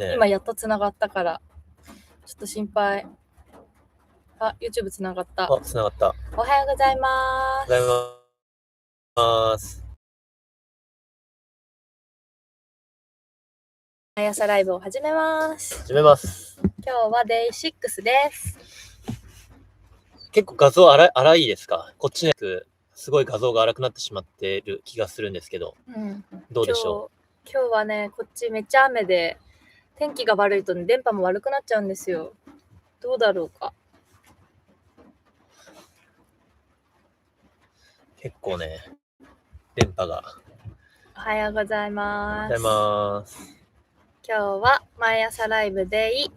今やっとつながったから、ちょっと心配。あ、YouTube つながった。つながった。おはようございまおはようございます。毎朝ライブを始めます。始めます。今日は Day6 です。結構画像荒いですか？こっちのやつ、すごい画像が荒くなってしまっている気がするんですけど、どうでしょ今日はね、こっちめっちゃ雨で、天気が悪いとね、電波も悪くなっちゃうんですよ。どうだろうか。結構ね、電波が。おはようございます。おはようございます。今日は毎朝ライブ Day6。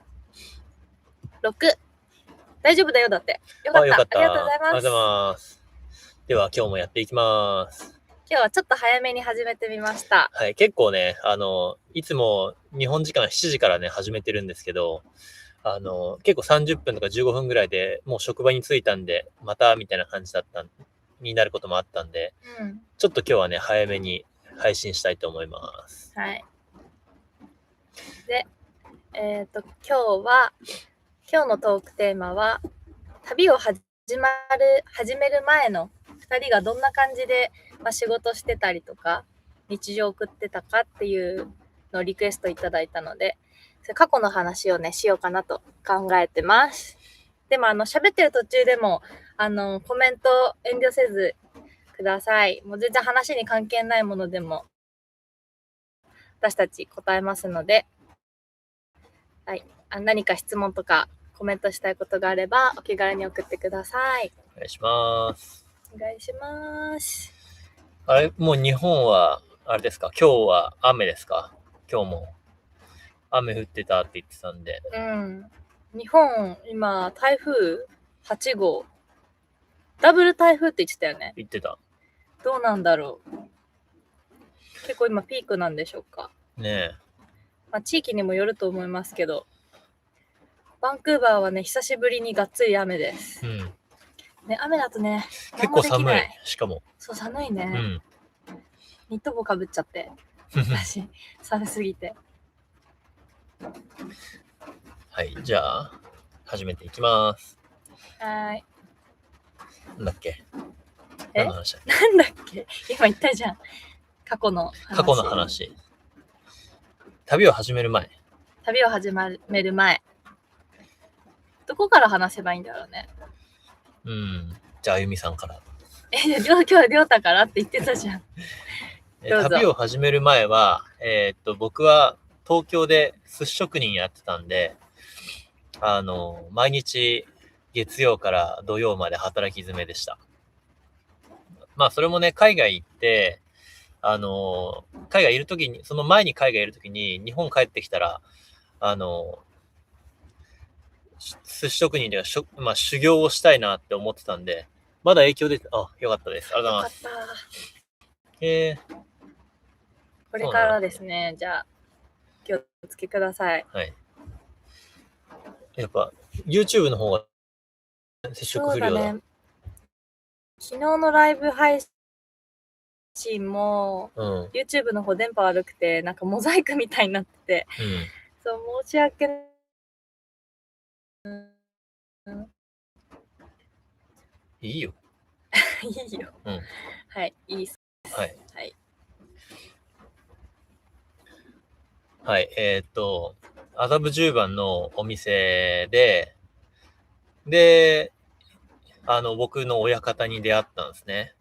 大丈夫だよ、だって。よかった。よかった。ありがとうございます。ありがとうございます。では今日もやっていきます。今日はちょっと早めに始めてみました。はい、結構ね、いつも日本時間7時からね、始めてるんですけど、結構30分とか15分ぐらいでもう職場に着いたんで、またみたいな感じになることもあったんで、ちょっと今日はね、早めに配信したいと思います。はい。で、今日のトークテーマは、旅を始める前の2人がどんな感じで、仕事してたりとか、日常を送ってたかっていうのをリクエストいただいたので、過去の話をね、しようかなと考えてます。でも、喋ってる途中でも、コメント遠慮せずください。もう全然話に関係ないものでも、私たち答えますので、はい、何か質問とかコメントしたいことがあればお気軽に送ってください。お願いします。お願いします。あれ、もう日本は、あれですか、今日は雨ですか？今日も雨降ってたって言ってたんで。日本、今、台風8号。ダブル台風って言ってたよね。言ってた。どうなんだろう。結構今ピークなんでしょうか。ねえ。地域にもよると思いますけど、バンクーバーはね、久しぶりにがっつり雨です。ね、雨だとね、結構寒い。しかも。そう、寒いね。ニット帽かぶっちゃって。私、寒すぎて。はい、じゃあ、始めていきます。はい。なんだっけ？何の話だっけ？なんだっけ？今言ったじゃん。過去の話。旅を始める前。どこから話せばいいんだろうね。じゃあ、あゆみさんから。今日はりょうたからって言ってたじゃん。旅を始める前は、僕は東京で寿司職人やってたんで、毎日月曜から土曜まで働き詰めでした。それもね、海外行って、海外いるときに、その前に海外いるときに、日本帰ってきたら、寿司職人では修行をしたいなって思ってたんで、まだ影響出て、よかったです。ありがとうございます。これからですね、じゃあ、気をつけください。はい。やっぱ、YouTube の方が接触不良だ。昨日のライブ配信も、YouTube の方電波悪くて、なんかモザイクみたいになってて、そう、申し訳ない。いいよ。いいよ。はい、いいです。はい。はい、麻布十番のお店で、僕の親方に出会ったんですね。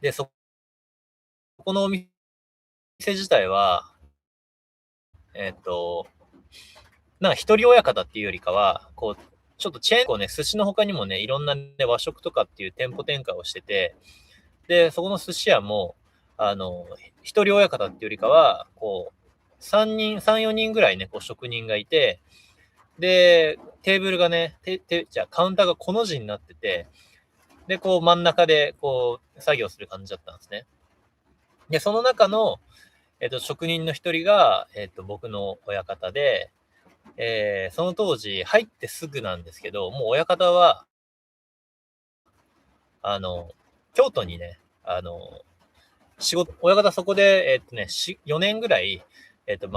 で、そこのお店自体は、なんか一人親方っていうよりかは、こう、ちょっとチェーンね、寿司の他にもね、いろんな、ね、和食とかっていう店舗展開をしてて、で、そこの寿司屋も、一人親方っていうよりかは、こう、3、4人ぐらいね、こう職人がいて、で、テーブルがね、カウンターがこの字になってて、で、こう真ん中で、こう、作業する感じだったんですね。で、その中の、職人の一人が、僕の親方で、その当時、入ってすぐなんですけど、もう親方は、京都にね、親方そこで、4年ぐらい、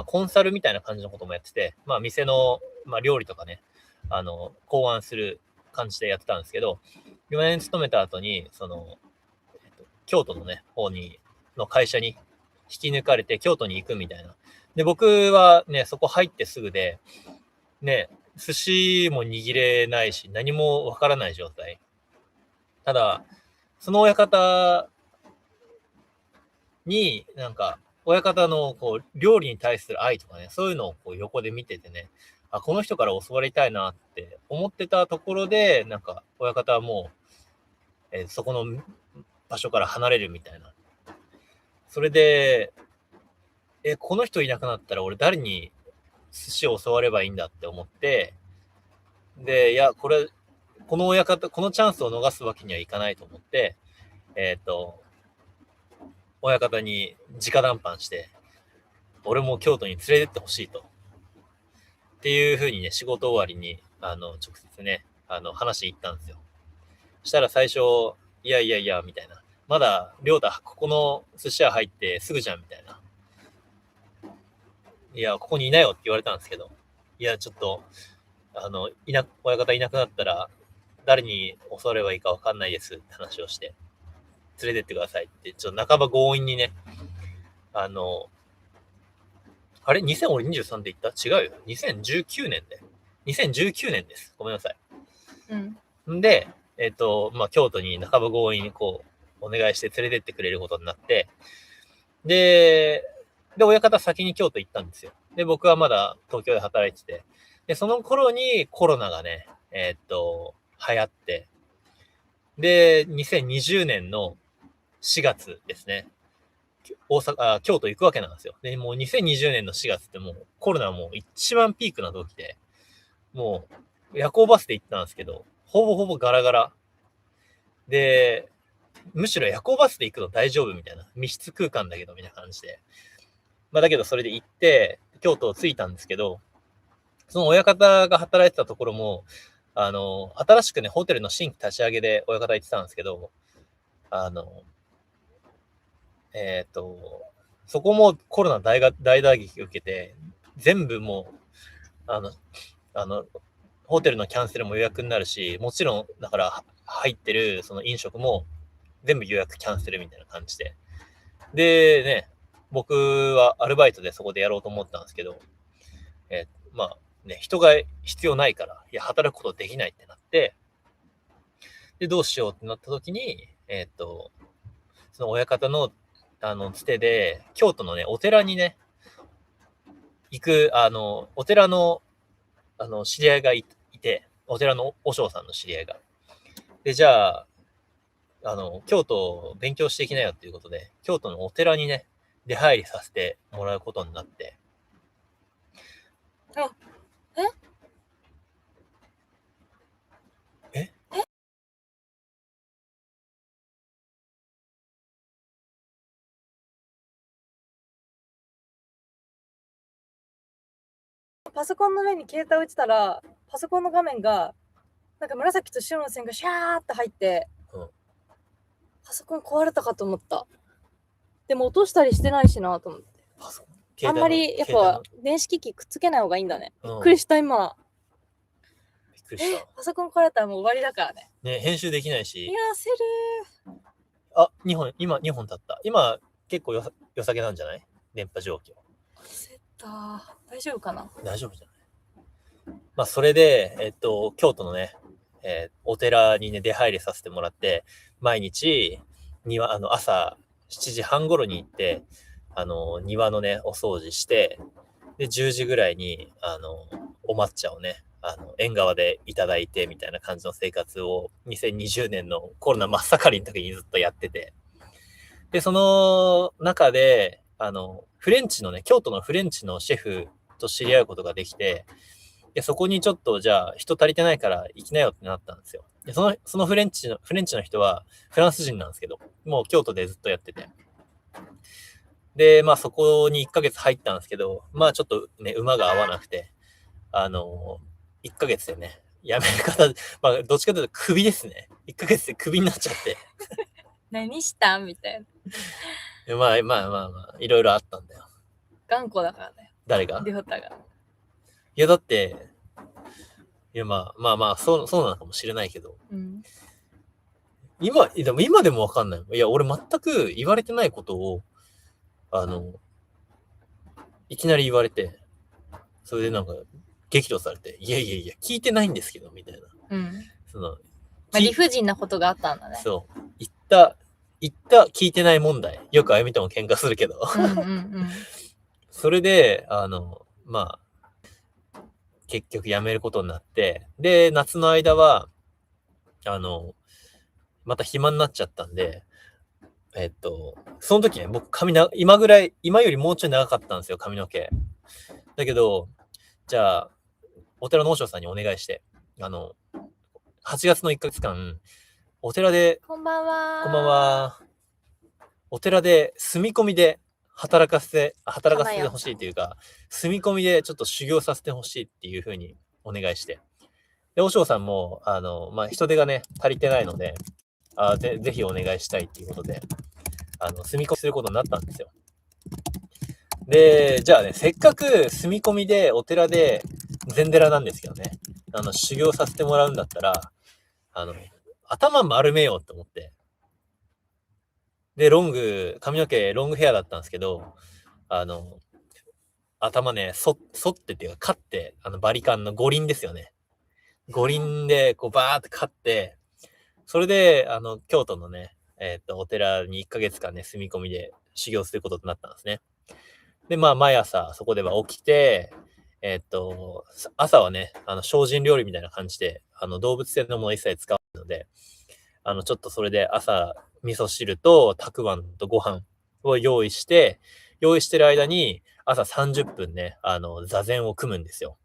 コンサルみたいな感じのこともやってて、店の、料理とかね、考案する感じでやってたんですけど、4年勤めた後に、京都のね、の会社に引き抜かれて、京都に行くみたいな。で、僕はね、そこ入ってすぐで、ね、寿司も握れないし、何もわからない状態。ただ、その親方に、なんか、親方の料理に対する愛とかね、そういうのを横で見ててね、この人から教わりたいなって思ってたところで、なんか、親方はもう、そこの場所から離れるみたいな。それで、この人いなくなったら俺誰に寿司を教わればいいんだって思って、で、いや、この親方、このチャンスを逃すわけにはいかないと思って、親方に直談判して、俺も京都に連れてってほしいと。っていう風にね、仕事終わりに、直接ね、話行ったんですよ。したら最初、いやいやいや、みたいな。まだ、りょうた、ここの寿司屋入ってすぐじゃん、みたいな。いや、ここにいなよって言われたんですけど、いや、ちょっと、親方いなくなったら、誰に教わればいいかわかんないですって話をして、連れてってくださいって、ちょっと半ば強引にね、あれ ?2023 で言った違うよ。2019年で。2019年です。ごめんなさい。んで、京都に半ば強引にお願いして連れてってくれることになって、で、親方先に京都行ったんですよ。で、僕はまだ東京で働いてて、で、その頃にコロナがね、流行って、で、2020年の4月ですね。京都行くわけなんですよ。で、もう2020年の4月ってもうコロナもう一番ピークな時で、もう夜行バスで行ったんですけど、ほぼほぼガラガラ。で、むしろ夜行バスで行くの大丈夫みたいな。密室空間だけどみたいな感じで。だけどそれで行って、京都を着いたんですけど、その親方が働いてたところも、新しくね、ホテルの新規立ち上げで親方行ってたんですけど、そこもコロナ大打撃を受けて、全部もう、ホテルのキャンセルも予約になるし、もちろん、だから入ってるその飲食も全部予約キャンセルみたいな感じで。でね、僕はアルバイトでそこでやろうと思ったんですけど、人が必要ないから、いや、働くことできないってなって、で、どうしようってなった時に、その親方の、つてで、京都のね、お寺にね、行く、お寺の、知り合いがいて、お寺の和尚さんの知り合いが。で、じゃあ、京都を勉強していきなよっていうことで、京都のお寺にね、出入りさせてもらうことになって。えパソコンの上に携帯置いてたら、パソコンの画面が、なんか紫と白の線がシャーって入って、パソコン壊れたかと思った。でも落としたりしてないしなと思って。あんまりやっぱ電子機器くっつけない方がいいんだね。びっくりした今。びっくりした。パソコン壊れたらもう終わりだからね。ね、編集できないし。いや焦る。今2本経った。今結構よさげなんじゃない？電波状況。焦った。大丈夫かな？大丈夫じゃない？それで、京都のね、お寺にね、出入りさせてもらって、毎日、朝7時半頃に行って、庭のね、お掃除して、で、10時ぐらいに、お抹茶をね、縁側でいただいて、みたいな感じの生活を、2020年のコロナ真っ盛りの時にずっとやってて、で、その中で、京都のフレンチのシェフと知り合うことができて、で、そこにちょっと、じゃあ、人足りてないから行きなよってなったんですよ。で、そのフレンチの人は、フランス人なんですけど、もう京都でずっとやってて。で、そこに1ヶ月入ったんですけど、ちょっとね、馬が合わなくて、1ヶ月でね、辞める方、どっちかというとクビですね。1ヶ月でクビになっちゃって。何したんみたいな。いろいろあったんだよ。頑固だからだよ。誰が？りょうたが。いや、だって、いや、まあ、そうなのかもしれないけど、うん。今でもわかんない。いや、俺全く言われてないことを、いきなり言われて、それでなんか、激怒されて、いや、聞いてないんですけど、みたいな。うん。その、まあ、理不尽なことがあったんだね。そう。言った聞いてない問題。よくあゆみとも喧嘩するけど。それで、まあ、結局辞めることになって、で、夏の間は、また暇になっちゃったんで、その時ね、僕今よりもうちょい長かったんですよ、髪の毛。だけど、じゃあ、お寺の和尚さんにお願いして、8月の1ヶ月間、お寺で、こんばんは。こんばんは。お寺で住み込みで働かせてほしいというか、住み込みでちょっと修行させてほしいっていう風にお願いして。で、和尚さんも、まあ、人手がね、足りてないので、ぜひお願いしたいっていうことで、住み込みすることになったんですよ。で、じゃあね、せっかく住み込みでお寺で禅寺なんですけどね、修行させてもらうんだったら、頭丸めようと思って。で、髪の毛ロングヘアだったんですけど、頭ね、反ってっていうか、カって、バリカンの五輪ですよね。五輪で、こう、バーってカって、それで、京都のね、お寺に1ヶ月間ね、住み込みで修行することになったんですね。で、まあ、毎朝、そこでは起きて、朝はね、精進料理みたいな感じで、動物性のもの一切使わないので、ちょっとそれで朝、味噌汁と、たくあんとご飯を用意してる間に、朝30分ね、座禅を組むんですよ。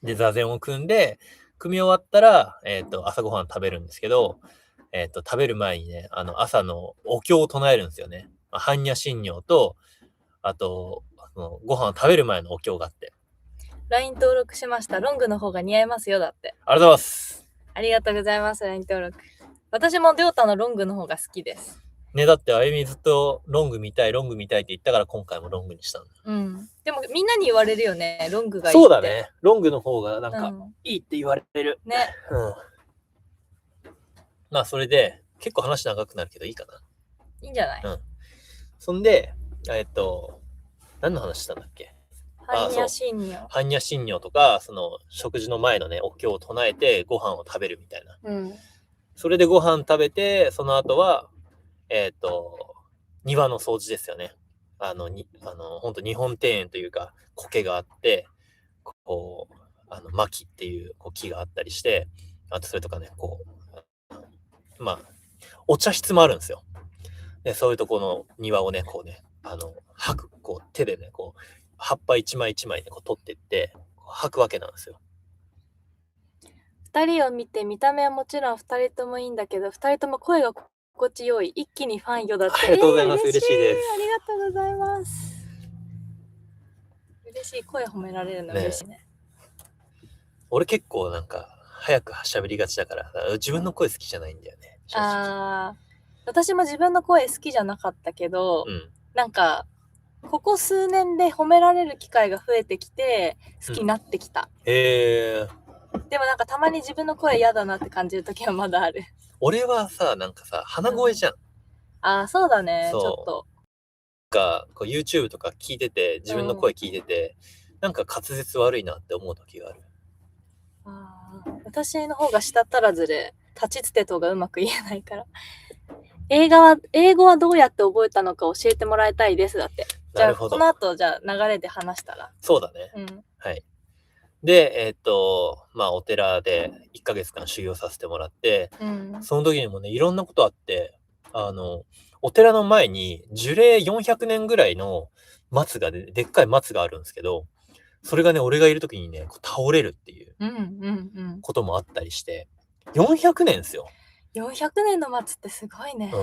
で、座禅を組んで、組み終わったら、朝ごはん食べるんですけど、食べる前にね、朝のお経を唱えるんですよね。般若心経と、あと、ご飯を食べる前のお経があって。LINE 登録しました。ロングの方が似合いますよ、だって。ありがとうございます。ありがとうございます、LINE 登録。私もりょうたのロングの方が好きです。ね、だってあゆみずっとロング見たいって言ったから今回もロングにしたんだ。うん。でもみんなに言われるよね、ロングがいいって。そうだね。ロングの方がなんか、いいって言われる。ね。うん。まあ、それで、結構話長くなるけどいいかな。いいんじゃない？うん。そんで、何の話したんだっけ？般若心経。般若心経とか、食事の前のね、お経を唱えてご飯を食べるみたいな。うん。それでご飯食べて、その後は、庭の掃除ですよね。ほんと日本庭園というか、苔があって、こう、薪っていう木があったりして、あとそれとかね、まあ、お茶室もあるんですよ。で、そういうとこの庭をね、手でね、葉っぱ一枚一枚ね、取っていって、吐くわけなんですよ。2人を見て、見た目はもちろん2人ともいいんだけど、2人とも声が心地よい。一気にファンよだって。ありがとうございます。嬉しいです。ありがとうございます。嬉しい。声褒められるの嬉しいね。俺結構なんか、早く喋りがちだから、自分の声好きじゃないんだよね。私も自分の声好きじゃなかったけど、なんか、ここ数年で褒められる機会が増えてきて、好きになってきた。でもなんかたまに自分の声嫌だなって感じる時はまだある。俺はさ、なんかさ、鼻声じゃん。そうだね、ちょっと。YouTube とか聞いてて、自分の声聞いてて、なんか滑舌悪いなって思う時がある。私の方が舌足らずで、立ちつてとがうまく言えないから。英語はどうやって覚えたのか教えてもらいたいですだって。じゃあ、この後、流れで話したら。そうだね。はい。で、まあ、お寺で1ヶ月間修行させてもらって、その時にもね、いろんなことあって、お寺の前に樹齢400年ぐらいのでっかい松があるんですけど、それがね、俺がいる時にね、倒れるっていうこともあったりして、400年ですよ。400年の松ってすごいね。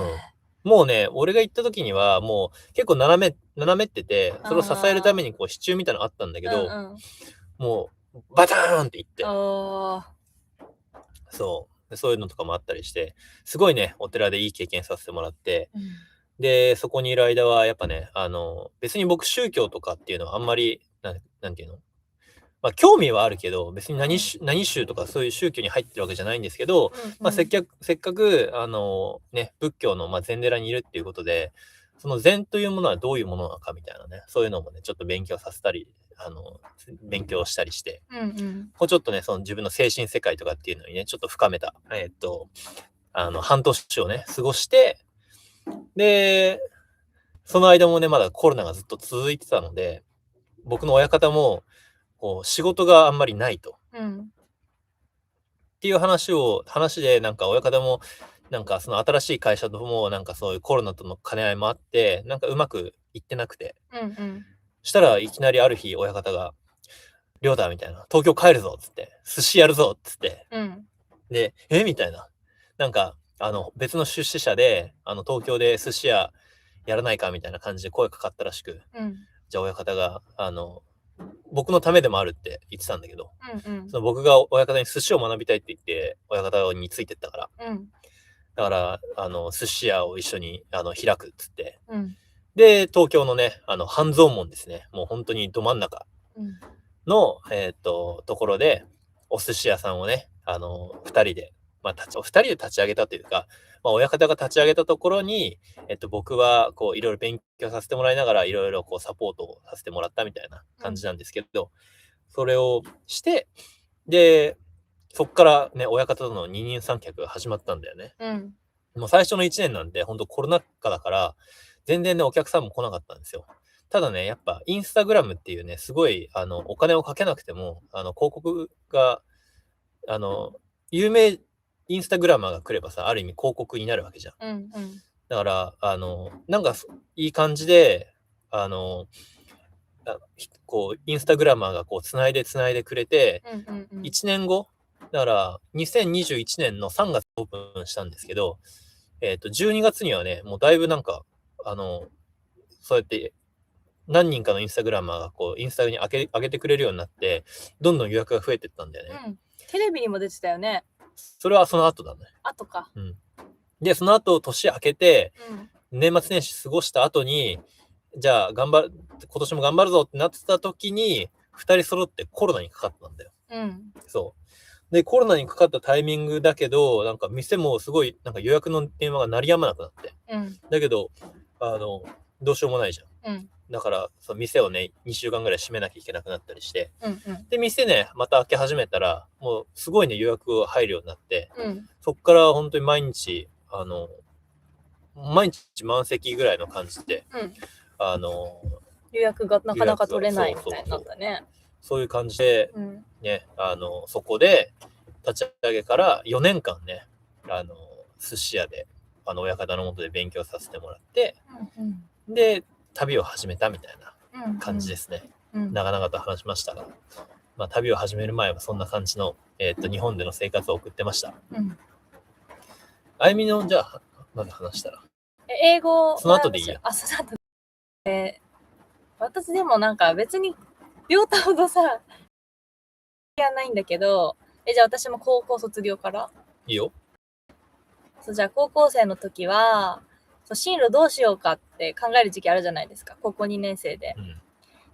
もうね、俺が行った時には、もう結構斜めってて、それを支えるために支柱みたいなのあったんだけど、もう、バターンっていって。そういうのとかもあったりして、すごいね、お寺でいい経験させてもらって、で、そこにいる間はやっぱね、別に僕宗教とかっていうのはあんまり、なんていうの、まあ、興味はあるけど、別に何宗とかそういう宗教に入ってるわけじゃないんですけど、まあ、せっかくね、仏教の、禅寺にいるっていうことで、その禅というものはどういうものなのかみたいなね、そういうのもね、ちょっと勉強させたり、勉強したりして、こうちょっとね、その自分の精神世界とかっていうのにね、ちょっと深めた、半年をね、過ごして、で、その間もね、まだコロナがずっと続いてたので、僕の親方も、こう仕事があんまりないと。っていう話で、なんか親方も、なんかその新しい会社とも、なんかそういうコロナとの兼ね合いもあって、なんかうまくいってなくて。したらいきなりある日、親方が、りょうたみたいな、東京帰るぞっつって、寿司やるぞっつって。で、みたいな。なんか、別の出資者で、東京で寿司屋やらないかみたいな感じで声かかったらしく、じゃあ親方が、僕のためでもあるって言ってたんだけど、その僕が親方に寿司を学びたいって言って、親方についてったから。だから、寿司屋を一緒に、開くっつって。で、東京のね、半蔵門ですね。もう本当にど真ん中の、ところで、お寿司屋さんをね、二人で、二人で立ち上げたというか、親方が立ち上げたところに、僕は、こう、いろいろ勉強させてもらいながら、いろいろこう、サポートをさせてもらったみたいな感じなんですけど、それをして、で、そっからね、親方との二人三脚が始まったんだよね。もう最初の1年なんて、ほんとコロナ禍だから、全然ね、お客さんも来なかったんですよ。ただね、やっぱインスタグラムっていうね、すごい、お金をかけなくても、広告が、あの、有名インスタグラマーが来ればさ、ある意味広告になるわけじゃん。だから、なんかいい感じで、こう、インスタグラマーがこう、繋いでくれて、1年後、だから、2021年の3月オープンしたんですけど、12月にはね、もうだいぶなんか、そうやって何人かのインスタグラマーがこう、インスタに上げてくれるようになって、どんどん予約が増えてったんだよね。テレビにも出てたよね。それはその後だね。後か。で、その後、年明けて、年末年始過ごした後に、じゃあ、今年も頑張るぞってなってた時に、2人揃ってコロナにかかったんだよ。そう。で、コロナにかかったタイミングだけど、なんか店もすごい、なんか予約の電話が鳴りやまなくなって。だけど、どうしようもないじゃん。だから、その店をね、2週間ぐらい閉めなきゃいけなくなったりして。で、店ね、また開け始めたら、もうすごいね、予約が入るようになって、そっから本当に毎日満席ぐらいの感じで、予約がなかなか取れないみたいになったね。そういう感じで、ね、そこで、立ち上げから4年間ね、寿司屋で、親方のもとで勉強させてもらって、で、旅を始めたみたいな感じですね。長々と話しましたが、旅を始める前はそんな感じの、日本での生活を送ってました。あゆみの、じゃあ、まず話したら。英語その後でいいや。その後私でもなんか別に、りょうたほどさ、やないんだけど、じゃあ私も高校卒業からいいよ。じゃあ高校生の時は、進路どうしようかって考える時期あるじゃないですか。高校2年生で。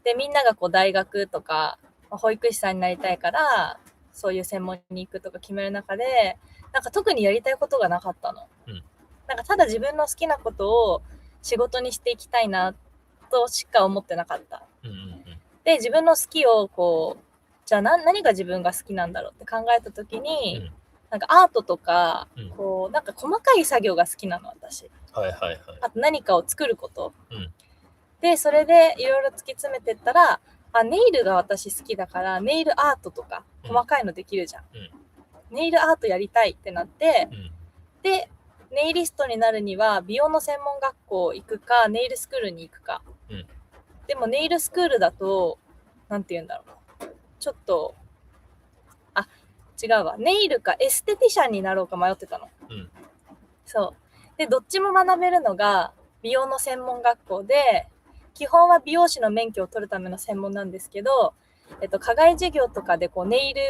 で、みんながこう大学とか、保育士さんになりたいから、そういう専門に行くとか決める中で、なんか特にやりたいことがなかったの。なんかただ自分の好きなことを仕事にしていきたいなとしか思ってなかった。で、自分の好きをこう、じゃあ何が自分が好きなんだろうって考えた時に、なんかアートとか、こう、なんか細かい作業が好きなの、私。あと何かを作ること。で、それでいろいろ突き詰めてったら、ネイルが私好きだから、ネイルアートとか、細かいのできるじゃん。ネイルアートやりたいってなって、で、ネイリストになるには、美容の専門学校行くか、ネイルスクールに行くか。でも、ネイルスクールだと、なんて言うんだろう。ちょっと、違うわ。ネイルかエステティシャンになろうか迷ってたの。そう。で、どっちも学べるのが、美容の専門学校で、基本は美容師の免許を取るための専門なんですけど、課外授業とかでこうネイル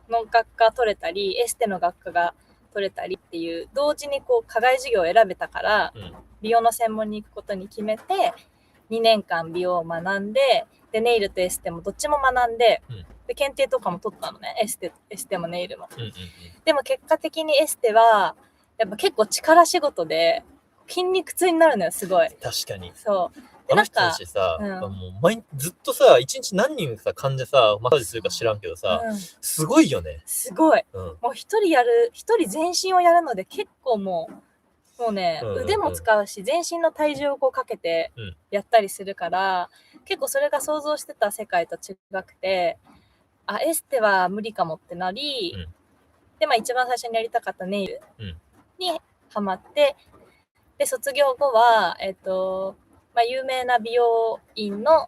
の学科取れたり、エステの学科が取れたりっていう、同時にこう課外授業を選べたから、美容の専門に行くことに決めて、2年間美容を学んで、でネイルとエステもどっちも学んで、で検定とかも取ったのね、エステもネイルも。でも結果的にエステはやっぱ結構力仕事で筋肉痛になるのよ、すごい。確かに。そうあの人たちさ、もうずっとさ、一日何人さ、患者さ、マッサージするか知らんけどさ、すごいよね。すごい。もう一人全身をやるので結構もうね、腕も使うし、全身の体重をこうかけてやったりするから、結構それが想像してた世界と違くて、あ、エステは無理かもってなり、で、まあ一番最初にやりたかったネイルにハマって、で、卒業後は、まあ、有名な美容院の、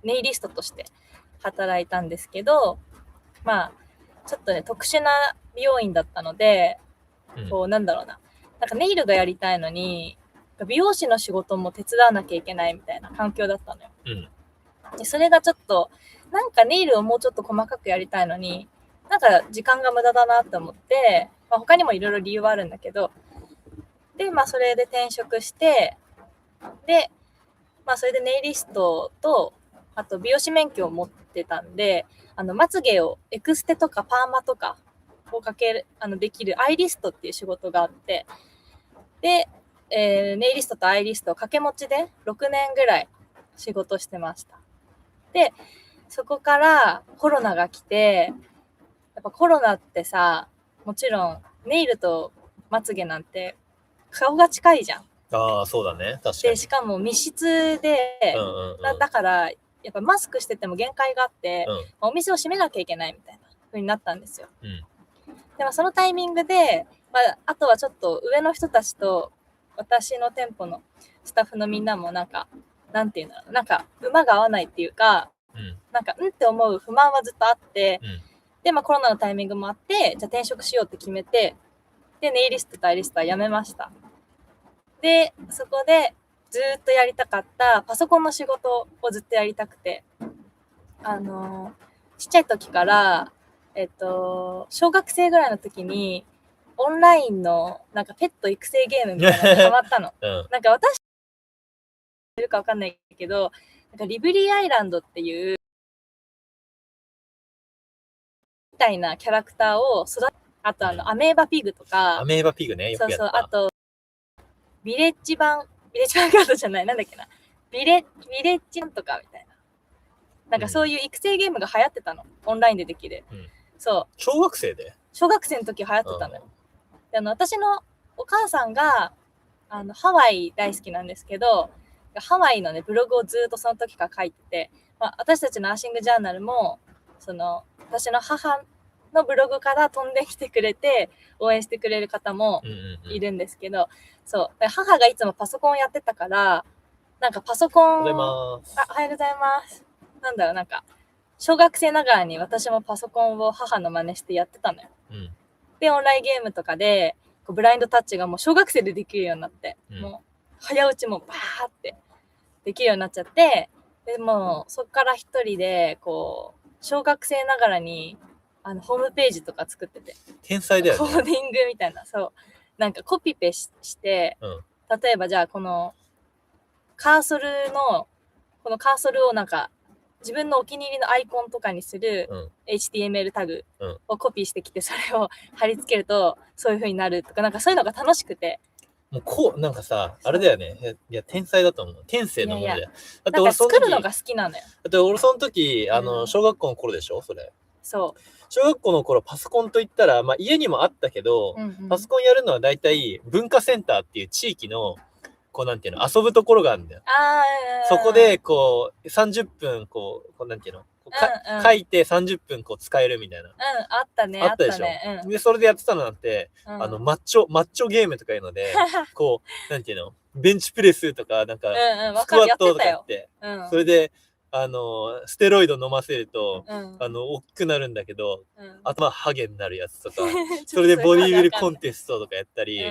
ネイリストとして働いたんですけど、まあ、ちょっとね、特殊な美容院だったので、こう、なんだろうな。なんかネイルがやりたいのに、美容師の仕事も手伝わなきゃいけないみたいな環境だったのよ。でそれがちょっと、なんかネイルをもうちょっと細かくやりたいのに、なんか時間が無駄だなって思って、まあ、他にもいろいろ理由はあるんだけど、で、まあそれで転職して、で、まあそれでネイリストと、あと美容師免許を持ってたんで、まつげをエクステとかパーマとかをできるアイリストっていう仕事があって、で、ネイリストとアイリストを掛け持ちで6年ぐらい仕事してました。で、そこからコロナが来て、やっぱコロナってさ、もちろんネイルとまつげなんて顔が近いじゃん。ああ、そうだね。確かに。で、しかも密室で、だから、やっぱマスクしてても限界があって、お店を閉めなきゃいけないみたいな風になったんですよ。でもそのタイミングで、まあ、あとはちょっと上の人たちと私の店舗のスタッフのみんなもなんか、なんていうんだろう、なんか馬が合わないっていうか、なんかって思う不満はずっとあって、で、まあコロナのタイミングもあって、じゃあ転職しようって決めて、で、ネイリストとアイリストは辞めました。で、そこでずっとやりたかったパソコンの仕事をずっとやりたくて、ちっちゃい時から、小学生ぐらいの時に、オンラインのなんかペット育成ゲームみたいなのにハマったの。なんか私、いるかわかんないけど、なんかリブリーアイランドっていう、みたいなキャラクターを育て、あとアメーバピグとか、アメーバピグね、よくやった。そうそう、あと、ビレッジ版カードじゃない、なんだっけな。ビレッジなんとかみたいな。なんかそういう育成ゲームが流行ってたの。オンラインでできる。そう。小学生の時流行ってたのよ。で私のお母さんが、ハワイ大好きなんですけど、ハワイのね、ブログをずっとその時から書いてて、まあ、私たちのアーシングジャーナルも、私の母のブログから飛んできてくれて、応援してくれる方もいるんですけど、そう。母がいつもパソコンやってたから、なんかパソコン、おはようございます。おはようございます。なんだろう、なんか、小学生ながらに私もパソコンを母の真似してやってたのよ。で、オンラインゲームとかで、こうブラインドタッチがもう小学生でできるようになって、もう、早打ちもバーってできるようになっちゃって、でもそっから一人で、こう、小学生ながらに、ホームページとか作ってて。天才だよね。コーディングみたいな、そう。なんかコピペして、例えばじゃあこのカーソルをなんか自分のお気に入りのアイコンとかにする HTML タグをコピーしてきて、それを貼り付けるとそういう風になるとか、なんかそういうのが楽しくて。もうなんかさ、あれだよね。いや、天才だと思う。天性のものだよ。だって俺作るのが好きなのよ。だって俺その時、小学校の頃でしょそれ。そう。小学校の頃パソコンといったら、まあ家にもあったけど、パソコンやるのは大体文化センターっていう地域の、こうなんていうの、遊ぶところがあるんだよ。そこで、こう、30分、こうなんていうの、書いて30分こう使えるみたいな。あったね。あったでしょ。で、それでやってたのなんて、マッチョゲームとかいうので、こう、なんていうの、ベンチプレスとか、なんか、スクワットとかやって、それで、ステロイド飲ませると、大きくなるんだけど、頭ハゲになるやつとか、それでボディービルコンテストとかやったり、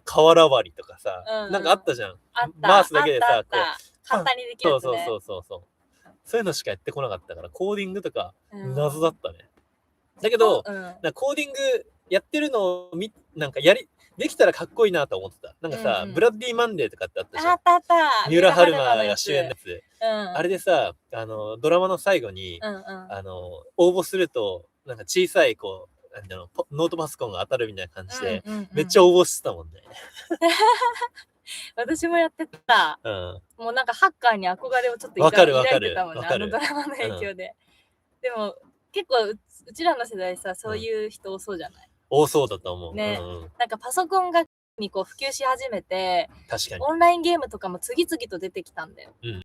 瓦割りとかさ、なんかあったじゃん。回すだけでさ、こう、簡単にできるやつね。そういうのしかやってこなかったから、コーディングとか謎だったね。だけど、うん。なんかコーディングやってるのをなんかできたらかっこいいなと思ってた。なんかさ、うんうんブラッディ・マンデーとかってあったじゃん。あったあった。三浦春馬のやつが主演のやつ。うん。あれでさ、ドラマの最後に、うんうん。応募すると、なんか小さい、こう、ノートパソコンが当たるみたいな感じで、うんうんうんめっちゃ応募してたもんね。私もやってた。うん。もうなんかハッカーに憧れをちょっとわかるわか抱いるてたもんね、わかるドラマの影響で。でも、結構うちらの世代さ、そういう人多そうじゃない、多そうだと思う。ねうんうん、なんかパソコンがにこう普及し始めて、確かに。オンラインゲームとかも次々と出てきたんだよ。うん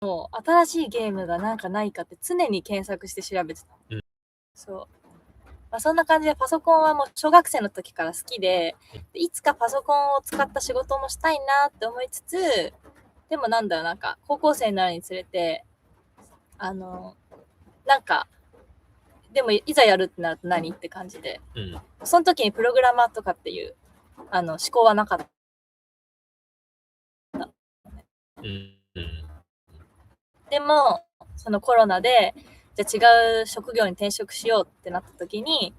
もう新しいゲームがなんかないかって常に検索して調べてた。うんそう。まあ、そんな感じでパソコンはもう小学生の時から好きで、いつかパソコンを使った仕事もしたいなって思いつつ、でもなんだろう、なんか高校生になるにつれて、なんか、でもいざやるってなると何って感じで、うん。その時にプログラマーとかっていう思考はなかった。うん。でも、そのコロナで、じゃあ違う職業に転職しようってなった時に、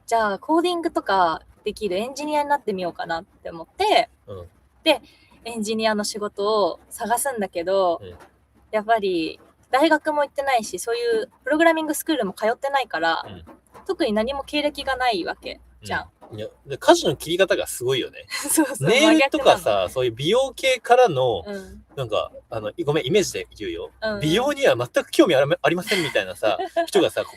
じゃあコーディングとかできるエンジニアになってみようかなって思って、うん、で、エンジニアの仕事を探すんだけど、うんやっぱり大学も行ってないし、そういうプログラミングスクールも通ってないから、特に何も経歴がないわけじゃん。いや、で歌詞の切り方がすごいよね。そうそうネイルとかさ、そういう美容系からの、なんか、ごめん、イメージで言うよ。美容には全く興味ありませんみたいなさ、人がさ、こう、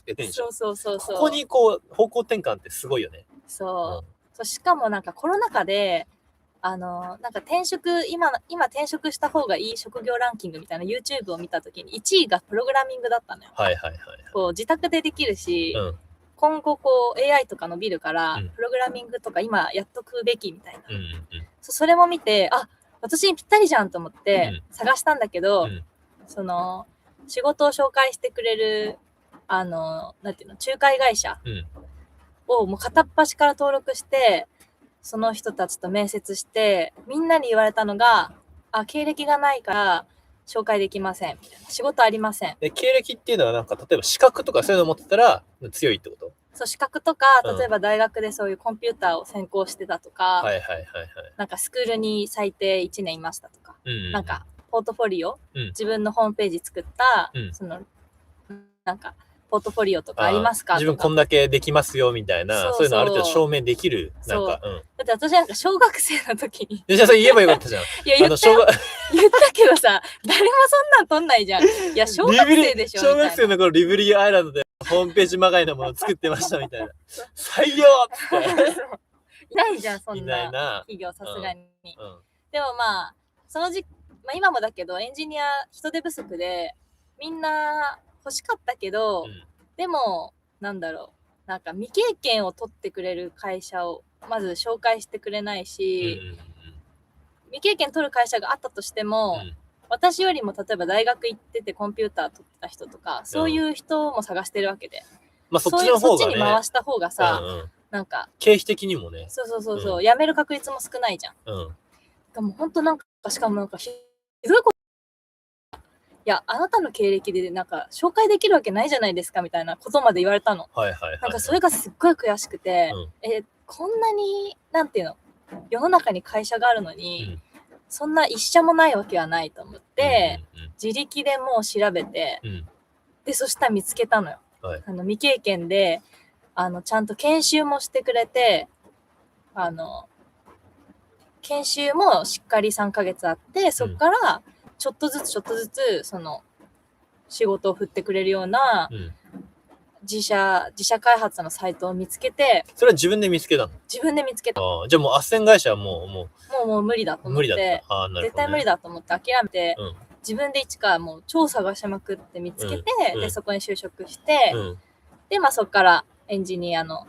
やってるんでしょ。そう。ここにこう、方向転換ってすごいよね。そう。しかもなんかコロナ禍で、なんか今転職した方がいい職業ランキングみたいな YouTube を見たときに1位がプログラミングだったのよ。はいはいはい。こう自宅でできるし、今後こう AI とか伸びるから、プログラミングとか今やっとくべきみたいな。それも見て、私にぴったりじゃんと思って探したんだけど、その仕事を紹介してくれるなんていうの、仲介会社をもう片っ端から登録して、その人たちと面接して、みんなに言われたのが、経歴がないから紹介できませんみたいな。仕事ありません。で、経歴っていうのはなんか、例えば資格とかそういうの持ってたら強いってこと？そう、資格とか、例えば大学でそういうコンピューターを専攻してたとか、なんかスクールに最低1年いましたとか、なんかポートフォリオ、自分のホームページ作った、その、なんか、ポートフォリオとかありますかとか。自分こんだけできますよみたいな、そういうのある程度証明できる。なんか、だって私なんか小学生の時に。じゃあそれ言えばよかったじゃん。いや、言ったけどさ、誰もそんなん取んないじゃん。いや、小学生でしょ。小学生の頃、リブリーアイランドでホームページまがいのものを作ってましたみたいな。採用って。いないじゃん、そんな企業、さすがに。でもまあ、今もだけど、エンジニア人手不足で、みんな欲しかったけど、でも、なんだろう。なんか未経験を取ってくれる会社をまず紹介してくれないし、未経験取る会社があったとしても、私よりも例えば大学行っててコンピューター取ってた人とか、そういう人も探してるわけで。まあそっちの方がね。そっちに回した方がさ、なんか。経費的にもね。そう、辞める確率も少ないじゃん。でも本当なんか、しかもなんかひどいこと、いや、あなたの経歴でなんか紹介できるわけないじゃないですかみたいなことまで言われたの。なんかそれがすっごい悔しくて、こんなに、なんていうの、世の中に会社があるのに、そんな一社もないわけはないと思って、自力でもう調べて、で、そしたら見つけたのよ。未経験で、ちゃんと研修もしてくれて、研修もしっかり3ヶ月あって、そっからちょっとずつ、その、仕事を振ってくれるような、自社開発のサイトを見つけて。それは自分で見つけたの？自分で見つけた。じゃあもう斡旋会社はもう無理だと思って。絶対無理だと思って諦めて、自分で一からもう超探しまくって見つけて、で、そこに就職して、で、まあそっからエンジニアの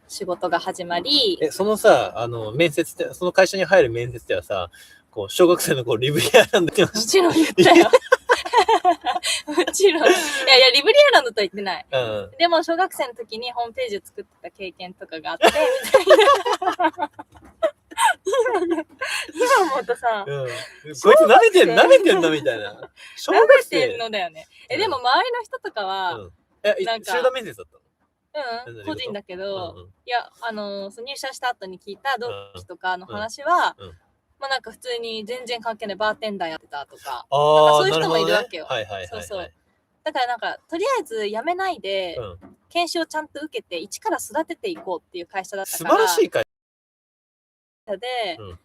仕事が始まり。そのさ、面接って、その会社に入る面接ではさ、こう、小学生の頃リブリアイランドってもちろん言ったよ。もちろん。いや、リブリアイランドとは言ってない。でも、小学生の時にホームページを作ってた経験とかがあって、みたいな。今思うとさ、こいつ舐めてんのみたいな。舐めてんのだよね。でも周りの人とかは、なんか集団面接だった個人だけの？ど、うんうんいや、その入社した後に聞いた同期とかの話は、うんうんまあなんか普通に全然関係ないバーテンダーやってたとか、なんかああ、そういう人もなるほどね。いるわけよ。はいはいはいはい。そうそう。だからなんか、とりあえず辞めないで、うん。研修をちゃんと受けて、一から育てていこうっていう会社だった素から、晴らしい会で、うん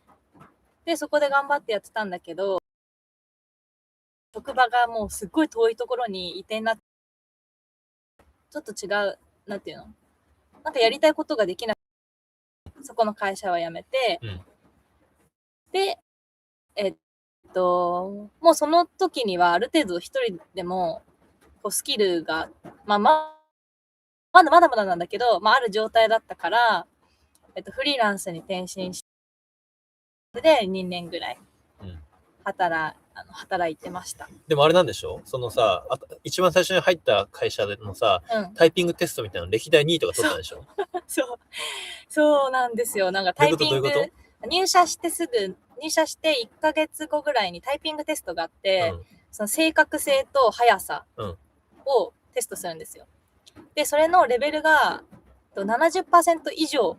で、そこで頑張ってやってたんだけど、職場がもうすっごい遠いところに移転なって、ちょっと違う、なんていうのなんかやりたいことができなくて、そこの会社は辞めて、うんで、もうその時にはある程度一人でもこうスキルが、まだまだなんだけど、ある状態だったから、フリーランスに転身して、2年ぐらいうん働いてました。でもあれなんでしょそのさ、一番最初に入った会社でのさ、うん。タイピングテストみたいなの歴代2位とか取ったんでしょそう。そうなんですよ。なんかどういうことタイピング、入社して1ヶ月後ぐらいにタイピングテストがあって、その正確性と速さをテストするんですよ。で、それのレベルが70% 以上を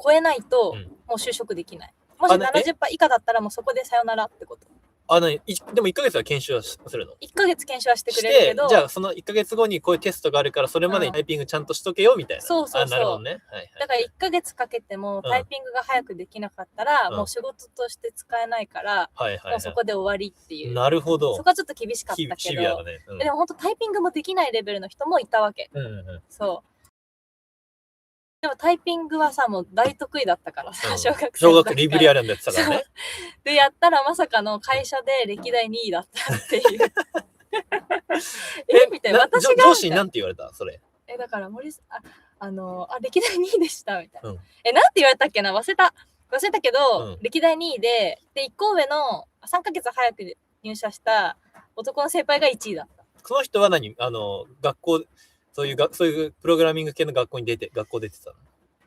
超えないと、もう就職できない。もし70%以下だったらもうそこでさよならってこと。でも1ヶ月は研修はするの1ヶ月研修はしてくれるけど、じゃあその1ヶ月後にこういうテストがあるからそれまでにタイピングちゃんとしとけよみたいな。そうそうそう。なるほどね。はいはい、だから1ヶ月かけてもタイピングが早くできなかったら、もう仕事として使えないから、もうそこで終わりっていう。なるほど。そこはちょっと厳しかったけど、シビアだね。でも本当タイピングもできないレベルの人もいたわけ。そう。でもタイピングはさ、もう大得意だったからさ、小学リブリアルンでやってたからね。で、やったらまさかの会社で歴代2位だったっていう。みたいな。私が。上司になんて言われたそれ。だから歴代2位でしたみたいな。なんて言われたっけな忘れたけど、歴代2位で、1個上の3ヶ月早く入社した男の先輩が1位だった。その人は学校、そういうプログラミング系の学校出てたの？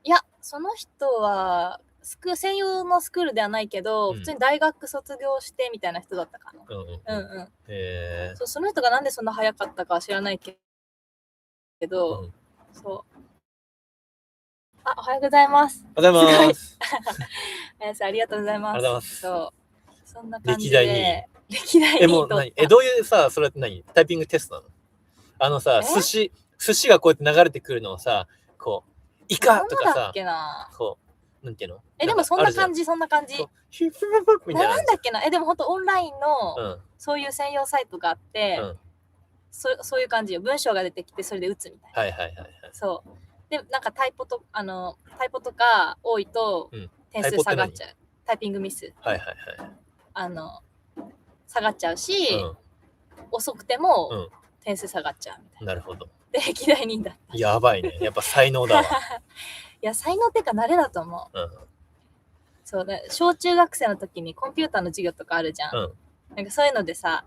いや、その人は、専用のスクールではないけど、普通に大学卒業してみたいな人だったかな。その人がなんでそんな早かったかは知らないけど、そう。おはようございます。おはようございます。ありがとうございます。ありがとうございます。そう。そんな感じで。歴代2位。もうどういうさ、それってタイピングテストなの？寿司がこうやって流れてくるのをさ、こう、イカとかさ、こう、なんていうの？でもそんな感じ。なんだっけな。でもほんとオンラインの、そういう専用サイトがあって、そういう感じよ。文章が出てきて、それで打つみたいな。そう。で、なんかタイポとか多いと、点数下がっちゃう。タイピングミス。下がっちゃうし、遅くても点数下がっちゃうみたいな。なるほど。で、歴代2位だった。やばいね。やっぱ才能だわ。いや、才能っていうか慣れだと思う。そうね。小中学生の時にコンピューターの授業とかあるじゃん。なんかそういうのでさ、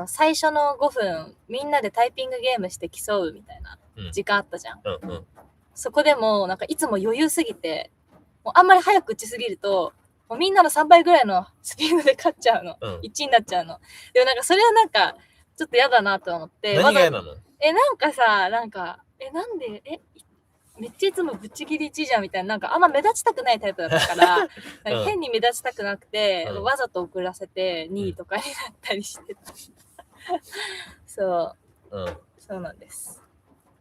最初の5分、みんなでタイピングゲームして競うみたいな時間あったじゃん。そこでも、なんかいつも余裕すぎて、もうあんまり早く打ちすぎると、もうみんなの3倍ぐらいのスピードで勝っちゃうの。1位になっちゃうの。でもなんかそれはなんか、ちょっと嫌だなと思って。何が嫌なの？なんかさ、なんで、めっちゃいつもぶっちぎり1位じゃんみたいな、なんかあんま目立ちたくないタイプだったから、変に目立ちたくなくて、わざと遅らせて2位とかになったりしてた。そう。そうなんです。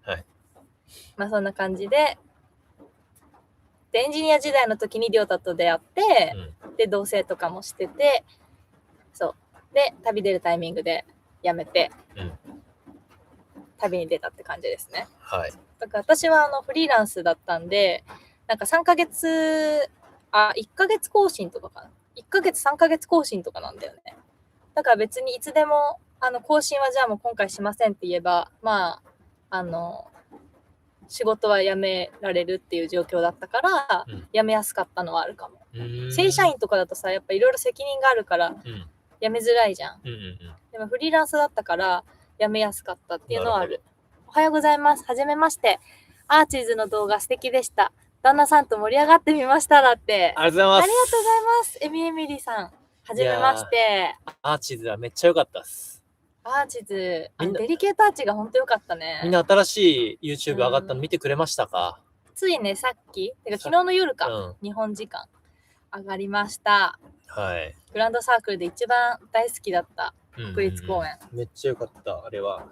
はい。そんな感じで、エンジニア時代の時にりょうたと出会って、で、同棲とかもしてて、そう。で、旅出るタイミングで辞めて、旅に出たって感じですね。はい。だから私はフリーランスだったんで、なんか1ヶ月更新とかかな。1ヶ月3ヶ月更新とかなんだよね。だから別にいつでも、更新はじゃあもう今回しませんって言えば、仕事は辞められるっていう状況だったから、辞めやすかったのはあるかも。正社員とかだとさ、やっぱいろいろ責任があるから、辞めづらいじゃん。でもフリーランスだったから、辞めやすかったっていうのはある。おはようございます。はじめまして。アーチーズの動画素敵でした。旦那さんと盛り上がってみましただって。ありがとうございます。ありがとうございます。エミリさん。はじめまして。アーチーズはめっちゃ良かったっす。アーチズ、みんなデリケートアーチがほんとよかったね。みんな新しい YouTube 上がったの見てくれましたか？ついね、さっき、てか昨日の夜か、うん。日本時間、上がりました。はい。グランドサークルで一番大好きだった国立公園。めっちゃよかった、あれは。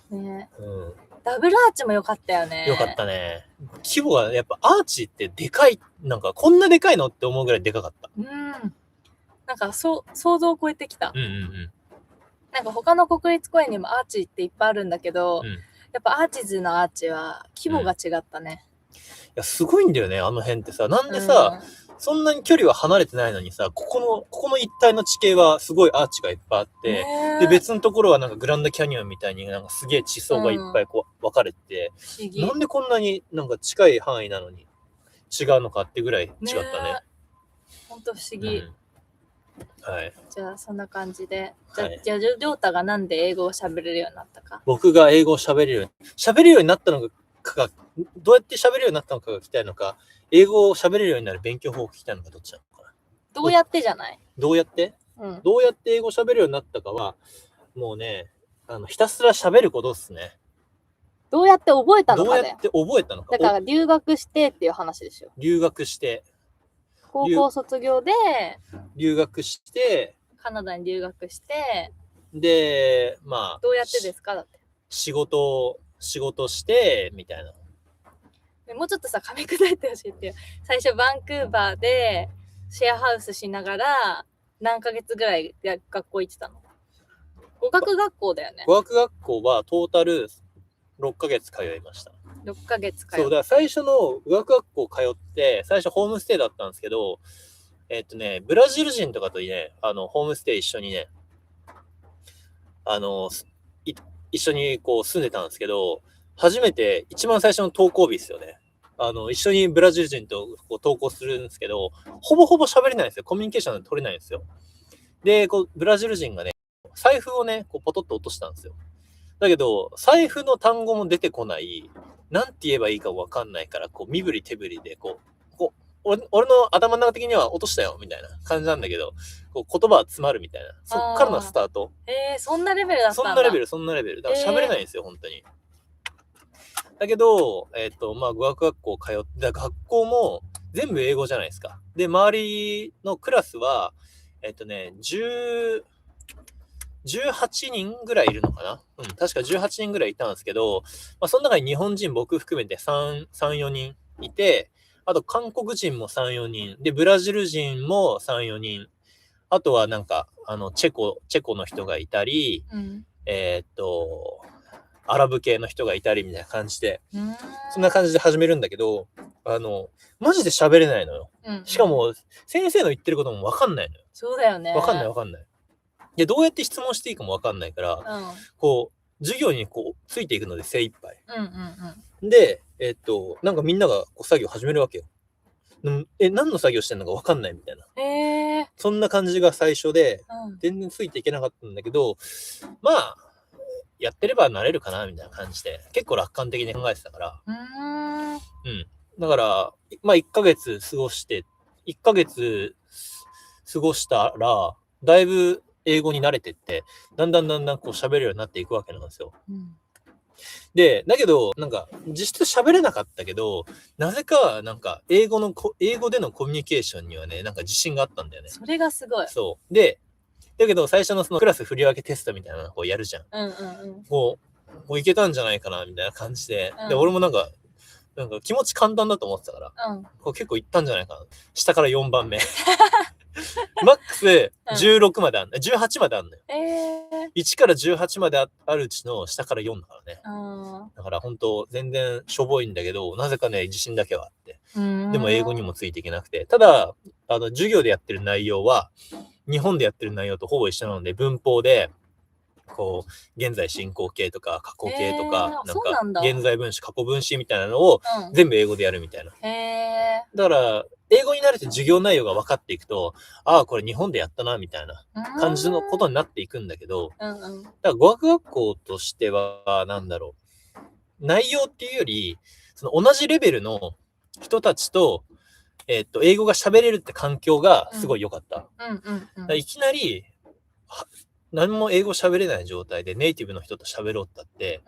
ね、うん。ダブルアーチもよかったよね。よかったね。規模がやっぱアーチってでかい、なんかこんなでかいのって思うぐらいでかかった。なんか想像を超えてきた。うん。なんか他の国立公園にもアーチっていっぱいあるんだけど、やっぱアーチズのアーチは規模が違ったね。いや、すごいんだよね、あの辺ってさ。なんでさ、そんなに距離は離れてないのにさ、ここの一帯の地形はすごいアーチがいっぱいあって、で、別のところはなんかグランドキャニオンみたいになんかすげえ地層がいっぱいこう分かれてて、なんでこんなになんか近い範囲なのに違うのかってぐらい違ったね。ほんと不思議。はい。じゃあそんな感じで。じゃあ、りょうたがなんで英語を喋れるようになったか。僕が英語を喋れるようになったのか、どうやって喋れるようになったのかが聞きたいのか、英語を喋れるようになる勉強法を聞きたいのか、どっちなのかな。どうやってじゃない？どうやって、どうやって英語喋れるようになったかは、もうね、ひたすら喋ることですね。どうやって覚えたのかね。どうやって覚えたのか。だから留学してっていう話でしょ。留学して。高校卒業で、留学して、カナダに留学して、で、まあ、どうやってですかだって。仕事して、みたいな。もうちょっとさ、噛み砕いてほしいっていう。最初、バンクーバーでシェアハウスしながら、何ヶ月ぐらい学校行ってたの？語学学校だよね。語学学校はトータル6ヶ月通いました。6ヶ月通そう、だから最初の語学学校通って、最初ホームステイだったんですけど、ブラジル人とかとね、ホームステイ一緒にね、一緒にこう住んでたんですけど、初めて一番最初の登校日ですよね。一緒にブラジル人とこう登校するんですけど、ほぼほぼ喋れないんですよ。コミュニケーション取れないんですよ。で、こうブラジル人がね、財布をね、こうポトッと落としたんですよ。だけど、財布の単語も出てこない、なんて言えばいいかわかんないから、こう身振り手振りで、俺の頭の中的には落としたよみたいな感じなんだけど、こう言葉は詰まるみたいな。そっからのスタート。そんなレベルだったんだ。そんなレベル。だから喋れないんですよ、本当に。だけど、まあ、語学学校通って、学校も全部英語じゃないですか。で、周りのクラスは、18人ぐらいいるのかな。確か18人ぐらいいたんですけど、まあ、その中に日本人僕含めて3、4人いて、あと韓国人も3、4人。で、ブラジル人も3、4人。あとはなんか、チェコの人がいたり、アラブ系の人がいたりみたいな感じで、そんな感じで始めるんだけど、マジで喋れないのよ。しかも、先生の言ってることもわかんないのよ。そうだよね。わかんない。で、どうやって質問していいかもわかんないから、こう、授業にこう、ついていくので精一杯。で、なんかみんながこう作業始めるわけよ。何の作業してんのかわかんないみたいな。そんな感じが最初で、全然ついていけなかったんだけど、まあ、やってれば慣れるかなみたいな感じで、結構楽観的に考えてたから。だから、まあ1ヶ月過ごしたら、だいぶ英語に慣れてって、だんだんこう喋るようになっていくわけなんですよ。で、だけど、なんか、実質喋れなかったけど、なぜか、なんか、英語でのコミュニケーションにはね、なんか自信があったんだよね。それがすごい。そう。で、だけど、最初のそのクラス振り分けテストみたいなのをこうやるじゃん。もういけたんじゃないかな、みたいな感じで。で、俺もなんか気持ち簡単だと思ってたから、こう結構いったんじゃないかな。下から4番目。マックス16まであんの。18まであんのよ。1から18まであるうちの下から4だからね。だから本当全然しょぼいんだけど、なぜかね、自信だけはあって。でも英語にもついていけなくて。ただ、授業でやってる内容は、日本でやってる内容とほぼ一緒なので、文法で、こう、現在進行形とか過去形とか、なんか、現在分詞、過去分詞みたいなのを全部英語でやるみたいな。だから、英語に慣れて授業内容が分かっていくと、ああ、これ日本でやったな、みたいな感じのことになっていくんだけど、だから語学学校としては、なんだろう。内容っていうより、その同じレベルの人たちと、英語が喋れるって環境がすごい良かった。いきなり、何も英語喋れない状態でネイティブの人と喋ろうったって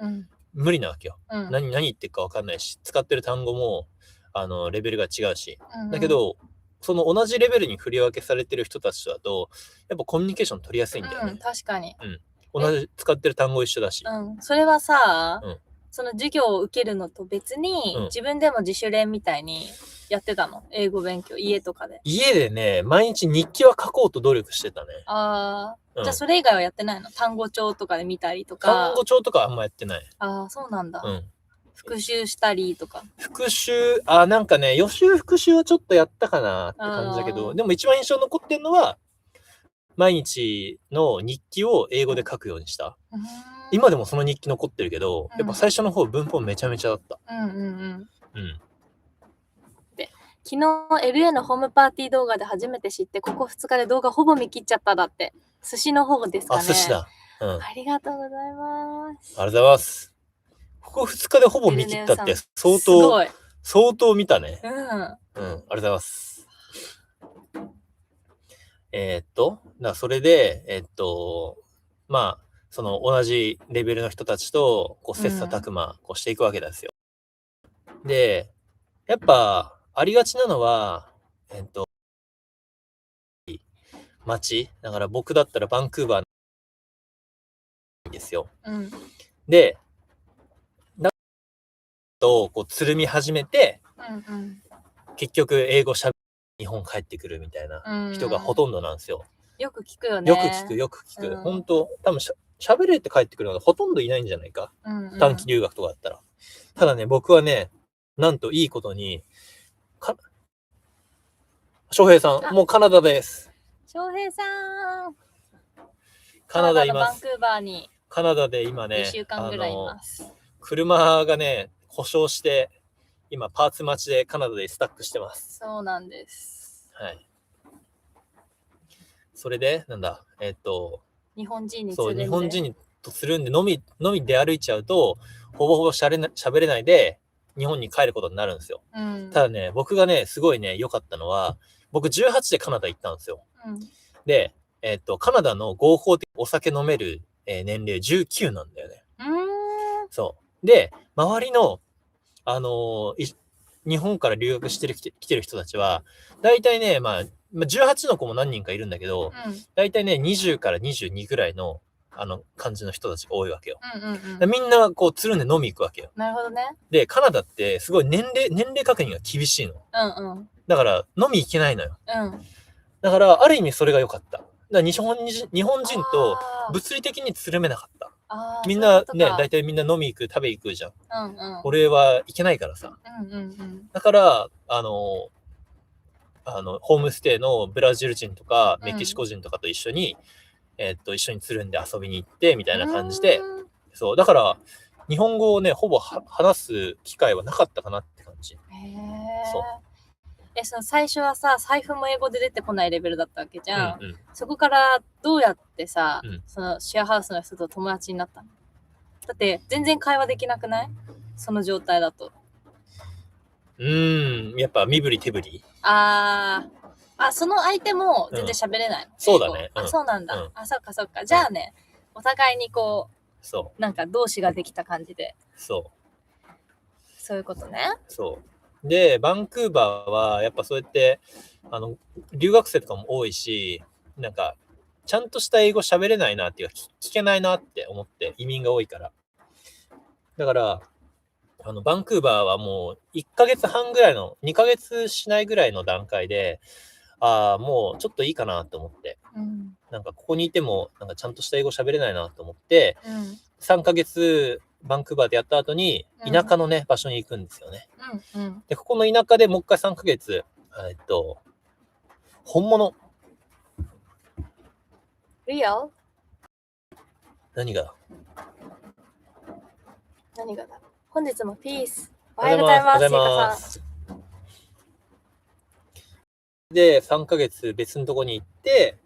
無理なわけよ。何言ってるか分かんないし、使ってる単語もレベルが違うし。だけど、その同じレベルに振り分けされてる人たちだと、やっぱコミュニケーション取りやすいんだよね。確かに。同じ使ってる単語一緒だし。それはさ、その授業を受けるのと別に、自分でも自主練みたいにやってたの？英語勉強、家とかで。家でね、毎日日記は書こうと努力してたね。じゃあそれ以外はやってないの？単語帳とかで見たりとか。単語帳とかあんまやってない。そうなんだ。復習したりとか。復習、なんかね、予習復習はちょっとやったかなって感じだけど、でも一番印象残ってんのは、毎日の日記を英語で書くようにした。今でもその日記残ってるけど、やっぱ最初の方文法めちゃめちゃだった。で、昨日 LA のホームパーティー動画で初めて知って、ここ2日で動画ほぼ見切っちゃっただって。寿司の方ですかね。寿司だ。ありがとうございます。ありがとうございます。ここ2日でほぼ見切ったって相当見たね。ありがとうございます。それで、まあ、その同じレベルの人たちと、切磋琢磨していくわけですよ。で、やっぱ、ありがちなのは、街、だから僕だったらバンクーバーですよ。で、つるみ始めて、結局英語しゃべ日本帰ってくるみたいな人がほとんどなんですよ。よく聞くよね。よく聞く。本当多分しゃべれて帰ってくるのがほとんどいないんじゃないか。短期留学とかだったら。ただね、僕はね、なんといいことに、翔平さん、もうカナダです。翔平さん。カナダいます。バンクーバーに。カナダで今ね、2週間ぐらいいます。車がね、故障して、今パーツ待ちでカナダでスタックしてます。そうなんです。はい。それで、なんだ、日本人に日本人とつるんで飲み出歩いちゃうと、ほぼほぼ喋れないで、日本に帰ることになるんですよ。ただね、僕がね、すごいね、良かったのは、僕18でカナダ行ったんですよ。で、カナダの合法的お酒飲める、年齢19なんだよね。そう。で、周りの、日本から留学して来てる人たちは、大体ね、18の子も何人かいるんだけど、大体ね、20から22ぐらいの、感じの人たちが多いわけよ。みんな、つるんで飲み行くわけよ。なるほどね。で、カナダって、すごい年齢確認が厳しいの。だから、飲み行けないのよ。だから、ある意味それが良かった。だから日本人と物理的につるめなかった。みんなね、大体みんな飲み行く、食べ行くじゃん。俺は行けないからさ。だから、ホームステイのブラジル人とかメキシコ人とかと一緒に、一緒につるんで遊びに行って、みたいな感じで、そう、だから、日本語をね、ほぼ話す機会はなかったかなって感じ。そう。その最初はさ、財布も英語で出てこないレベルだったわけじゃん。そこからどうやってさ、そのシェアハウスの人と友達になったの？だって全然会話できなくない？その状態だと。やっぱ身振り手振り。その相手も全然喋れないの？そうだね。そうなんだ。そっかそっか。じゃあね、お互いになんか同士ができた感じで。そういうことね。で、バンクーバーは、やっぱそうやって、留学生とかも多いし、なんか、ちゃんとした英語喋れないなっていうか、聞けないなって思って、移民が多いから。だから、バンクーバーはもう、1ヶ月半ぐらいの、2ヶ月しないぐらいの段階で、もうちょっといいかなと思って。なんか、ここにいても、なんかちゃんとした英語喋れないなと思って、3ヶ月、バンクーバーでやった後に、田舎のね、場所に行くんですよね。で、ここの田舎でもう一回3ヶ月、本物。リアル？何がだ本日もピース。おはようございます。おはようございます。で、3ヶ月別のとこに行って、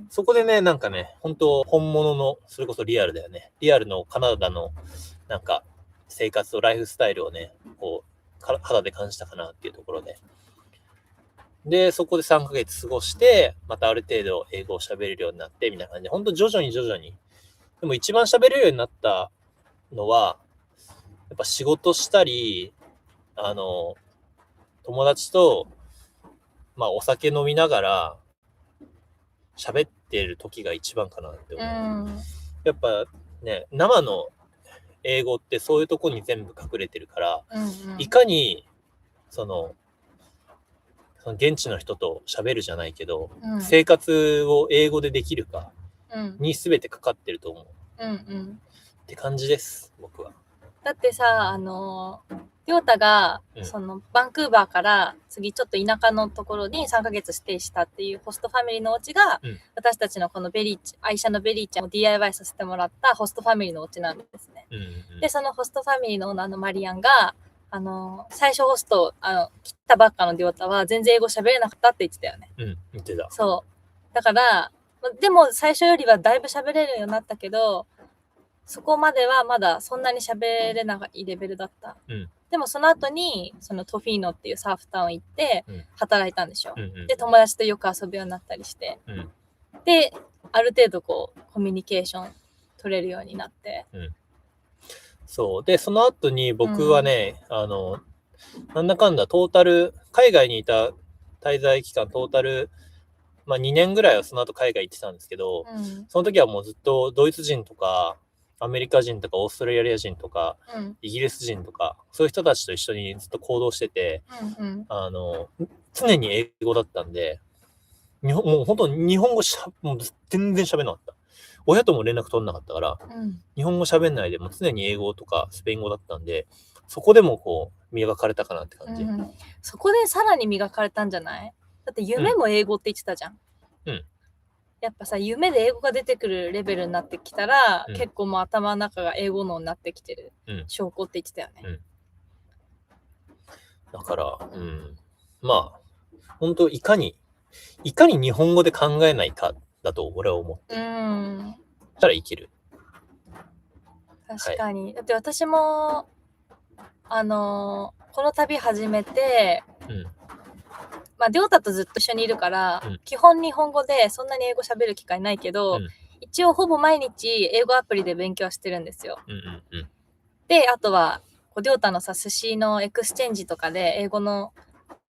そこでね、なんかね、本当本物の、それこそリアルだよね。リアルのカナダの、なんか、生活とライフスタイルをね、肌で感じたかなっていうところで。で、そこで3ヶ月過ごして、またある程度英語を喋れるようになって、みたいな感じで、ほんと徐々に徐々に。でも一番喋れるようになったのは、やっぱ仕事したり、友達と、まあお酒飲みながら喋ってる時が一番かなって思う。やっぱね、生の英語ってそういうとこに全部隠れてるから、いかに、その現地の人と喋るじゃないけど、生活を英語でできるかに全てかかってると思う。って感じです、僕は。だってさ、りょうたが、バンクーバーから次ちょっと田舎のところに3ヶ月ステイしたっていうホストファミリーのお家が、私たちのこの愛車のベリーちゃんを DIY させてもらったホストファミリーのお家なんですね。で、そのホストファミリーのオーナーのマリアンが、最初ホスト、来たばっかのりょうたは全然英語喋れなかったって言ってたよね。言ってた。そう。だから、でも最初よりはだいぶ喋れるようになったけど、そこまではまだそんなに喋れないレベルだった。でもその後に、そのトフィーノっていうサーフタウン行って働いたんでしょ。で、友達とよく遊ぶようになったりして。で、ある程度こう、コミュニケーション取れるようになって。そう。で、その後に僕はね、なんだかんだトータル、海外にいた滞在期間トータル、まあ2年ぐらいはその後海外行ってたんですけど、その時はもうずっとドイツ人とか、アメリカ人とかオーストラリア人とか、イギリス人とか、そういう人たちと一緒にずっと行動してて、常に英語だったんで、もう本当に日本語もう全然喋んなかった。親とも連絡取んなかったから、日本語喋んないでもう常に英語とかスペイン語だったんで、そこでもこう磨かれたかなって感じ。そこでさらに磨かれたんじゃない？だって夢も英語って言ってたじゃん。やっぱさ、夢で英語が出てくるレベルになってきたら、結構もう頭の中が英語のになってきてる証拠って言ってたよね。だから、まあ、本当いかに日本語で考えないかだと俺は思ってる。したらいける。確かに。だって私も、この旅始めて、まあ、りょうたとずっと一緒にいるから、基本日本語でそんなに英語喋る機会ないけど、一応ほぼ毎日英語アプリで勉強してるんですよ。で、あとは、りょうたのさ、寿司のエクスチェンジとかで英語の、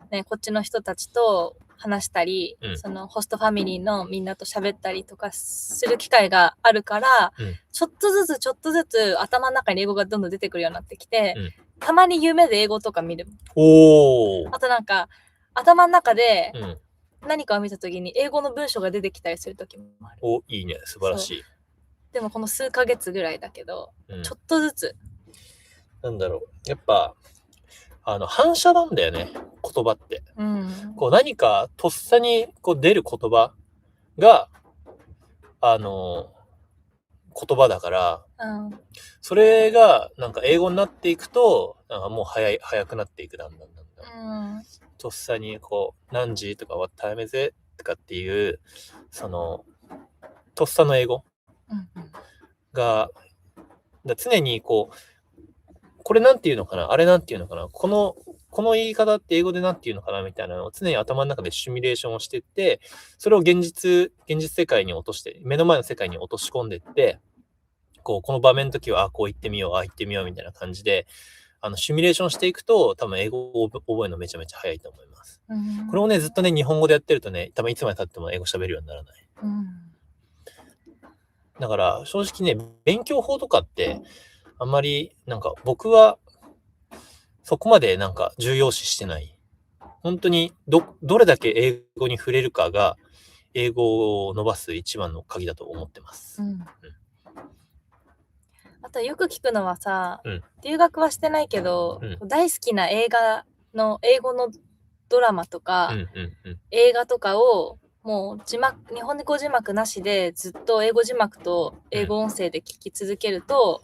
ね、こっちの人たちと話したり、そのホストファミリーのみんなと喋ったりとかする機会があるから、ちょっとずつ頭の中に英語がどんどん出てくるようになってきて、たまに夢で英語とか見る。あとなんか、頭の中で何かを見たときに英語の文章が出てきたりするときもある。いいね、素晴らしい。でもこの数ヶ月ぐらいだけど、ちょっとずつ。なんだろう、やっぱ、反射なんだよね、言葉って。こう何かとっさにこう出る言葉が、言葉だから、それがなんか英語になっていくと、なんかもう早くなっていく、だんだん。とっさにこう、何時とか What time is it? とかっていう、その、とっさの英語が、常にこう、これなんていうのかな、あれなんていうのかな、この言い方って英語でなんていうのかなみたいなのを常に頭の中でシミュレーションをしていって、それを現実世界に落として、目の前の世界に落とし込んでいって、この場面の時は、こう言ってみよう、言ってみようみたいな感じで、シミュレーションしていくと、多分英語を覚えるのめちゃめちゃ早いと思います。これをね、ずっとね、日本語でやってるとね、多分いつまで経っても英語喋るようにならない。だから、正直ね、勉強法とかって、あんまり、なんか、僕は、そこまでなんか重要視してない。本当に、どれだけ英語に触れるかが、英語を伸ばす一番の鍵だと思ってます。あとよく聞くのはさ、留学はしてないけど、大好きな映画の英語のドラマとか、映画とかをもう日本語字幕なしでずっと英語字幕と英語音声で聞き続けると、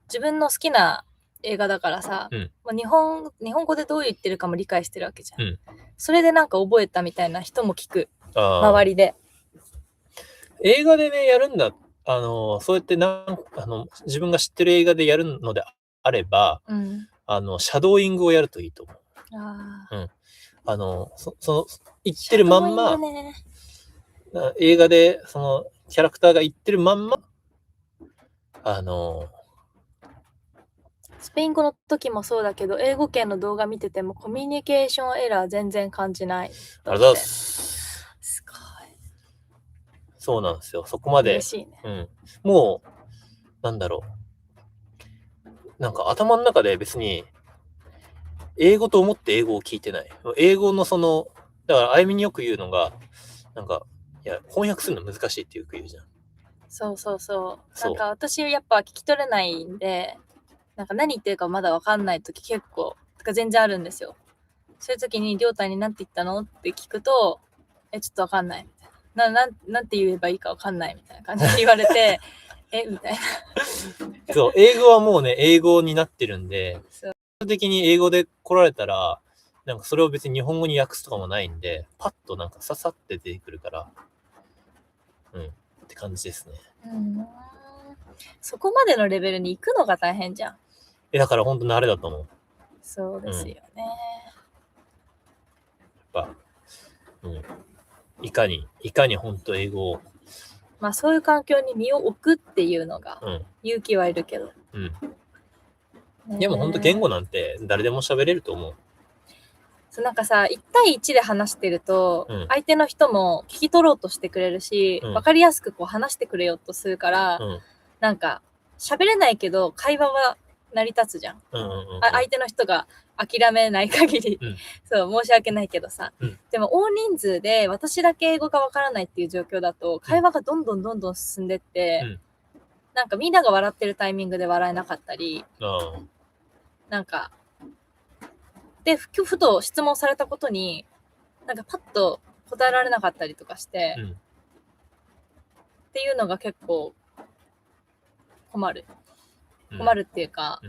自分の好きな映画だからさ、日本語でどう言ってるかも理解してるわけじゃん。それでなんか覚えたみたいな人も聞く。周りで。映画でね、やるんだ。そうやって自分が知ってる映画でやるのであれば、シャドーイングをやるといいと思う。言ってるまんま、映画でそのキャラクターが言ってるまんま、スペイン語の時もそうだけど、英語圏の動画見ててもコミュニケーションエラー全然感じない。ありがとうございます。すごい。そうなんですよ。そこまで。嬉しいね。もう、なんだろう。なんか頭の中で別に、英語と思って英語を聞いてない。英語のだから、あゆみによく言うのが、なんか、いや、翻訳するの難しいってよく言うじゃん。そう。なんか私やっぱ聞き取れないんで、なんか何言ってるかまだわかんない時結構、全然あるんですよ。そういう時にりょうたに何て言ったのって聞くと、ちょっとわかんないみたいな。なんて言えばいいかわかんないみたいな感じで言われて、みたいな。そう、英語はもうね、英語になってるんで、基本的に英語で来られたら、なんかそれを別に日本語に訳すとかもないんで、パッとなんかささって出てくるから、って感じですね。そこまでのレベルに行くのが大変じゃん。だから本当慣れだと思う。そうですよね。やっぱ、いかに本当英語を。まあそういう環境に身を置くっていうのが、勇気はいるけど。でも本当言語なんて誰でも喋れると思う。なんかさ、1対1で話してると、相手の人も聞き取ろうとしてくれるし、わかりやすくこう話してくれようとするから、なんか喋れないけど会話は成り立つじゃん。相手の人が諦めない限り、そう申し訳ないけどさ、でも大人数で私だけ英語がわからないっていう状況だと会話がどんどん進んでって、なんかみんなが笑ってるタイミングで笑えなかったり、なんかでふと質問されたことになんかパッと答えられなかったりとかして、っていうのが結構困るっていうか、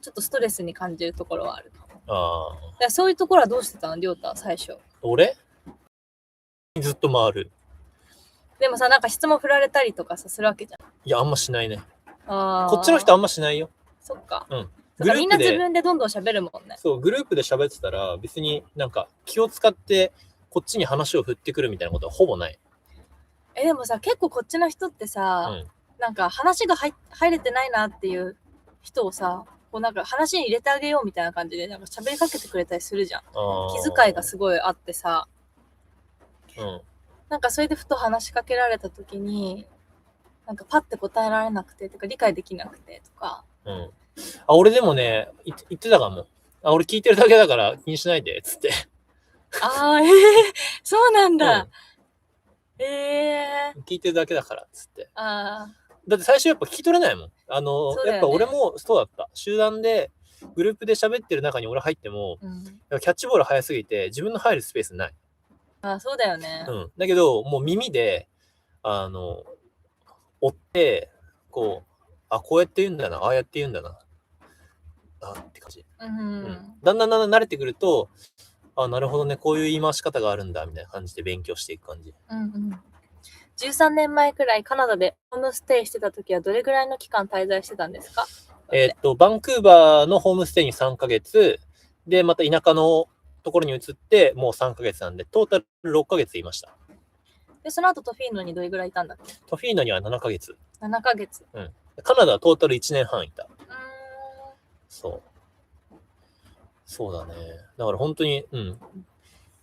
ちょっとストレスに感じるところはあるかも。そういうところはどうしてたの、りょうた最初？俺ずっと回る。でもさ、なんか質問振られたりとかさするわけじゃん。いや、あんましないね。こっちの人あんましないよ。そっか。みんな自分でどんどん喋るもんね。そう、グループで喋ってたら別になんか気を使ってこっちに話を振ってくるみたいなことはほぼない。でもさ、結構こっちの人ってさ、なんか話が入れてないなっていう人をさ、こうなんか話に入れてあげようみたいな感じでなんか喋りかけてくれたりするじゃん。気遣いがすごいあってさ、なんかそれでふと話しかけられた時に、なんかパッて答えられなくてとか理解できなくてとか。俺でもね、言ってたかも。俺聞いてるだけだから気にしないで、つって。そうなんだ。聞いてるだけだから、つって。だって最初やっぱ聞き取れないもん。やっぱ俺もそうだった。集団で、グループで喋ってる中に俺入っても、キャッチボール早すぎて自分の入るスペースない。そうだよね。だけど、もう耳で、追って、こうやって言うんだな、ああやって言うんだな。って感じ。だんだん慣れてくると、なるほどね、こういう言い回し方があるんだ、みたいな感じで勉強していく感じ。13年前くらいカナダでホームステイしてた時はどれぐらいの期間滞在してたんですか？バンクーバーのホームステイに3ヶ月、で、また田舎のところに移ってもう3ヶ月なんで、トータル6ヶ月いました。で、その後トフィーノにどれぐらいいたんだっけ？トフィーノには7ヶ月。7ヶ月。カナダはトータル1年半いた。そうだね。だから本当に、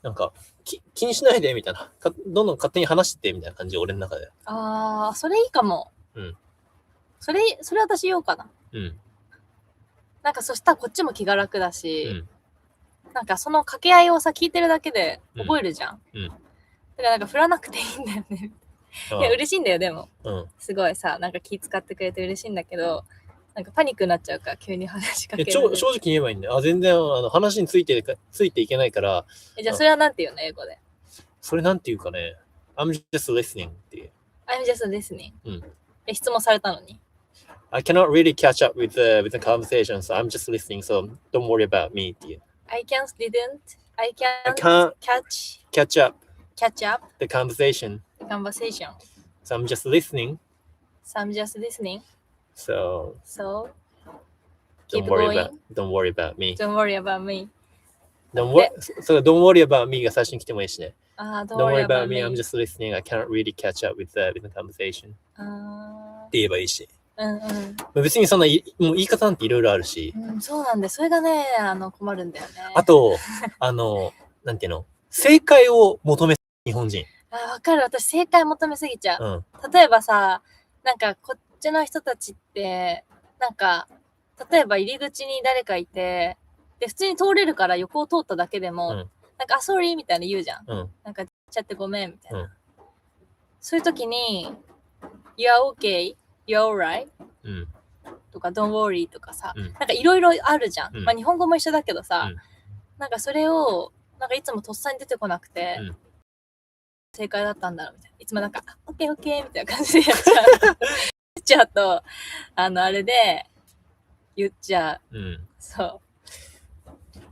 なんか、気にしないで、みたいな。どんどん勝手に話してみたいな感じ、俺の中で。それいいかも。それ私言おうかな。なんかそしたらこっちも気が楽だし、なんかその掛け合いをさ、聞いてるだけで覚えるじゃん。だからなんか振らなくていいんだよね。いや、嬉しいんだよ、でも。すごいさ、なんか気使ってくれて嬉しいんだけど、なんかパニックになっちゃうから、急に話しかける。正直言えばいいんだよ。全然話についていけないから。じゃあそれはなんて言うの、英語で。それなんて言うかね。I'm just listening っていう。I'm just listening。質問されたのに。I cannot really catch up with the conversation, so I'm just listening, so don't worry about me っていう。I can't catch up the conversation. So I'm just listening. So keep going. Don't worry about me. Don't worry about me. それ Don't worry about me が最初に来てもいいしね。Don't Don't worry about me, me. I'm just listening. I can't really catch up with the conversation. あって言えばいいし。ー別にそんなもう言い方なんていろいろあるし。そうなんで、それがね、困るんだよね。あと、なんていうの、正解を求め日本人。わかる。私、正解求めすぎちゃう。うん。例えばさ、なんか、こっちの人たちって、なんか、例えば入り口に誰かいて、で、普通に通れるから横を通っただけでも、うんなんか、sorry みたいな言うじゃん。うん。なんか、ちゃってごめんみたいな。うんそういう時に、you're okay, you're alright うん。とか don't worry とかさ、うんなんかいろいろあるじゃん。うんまあ日本語も一緒だけどさ、うんなんかそれを、なんかいつもとっさに出てこなくて、うん正解だったんだろうみたいな。いつもなんか、オッケーオッケーみたいな感じでやっちゃう。言っちゃうと、あれで言っちゃう。うん。そ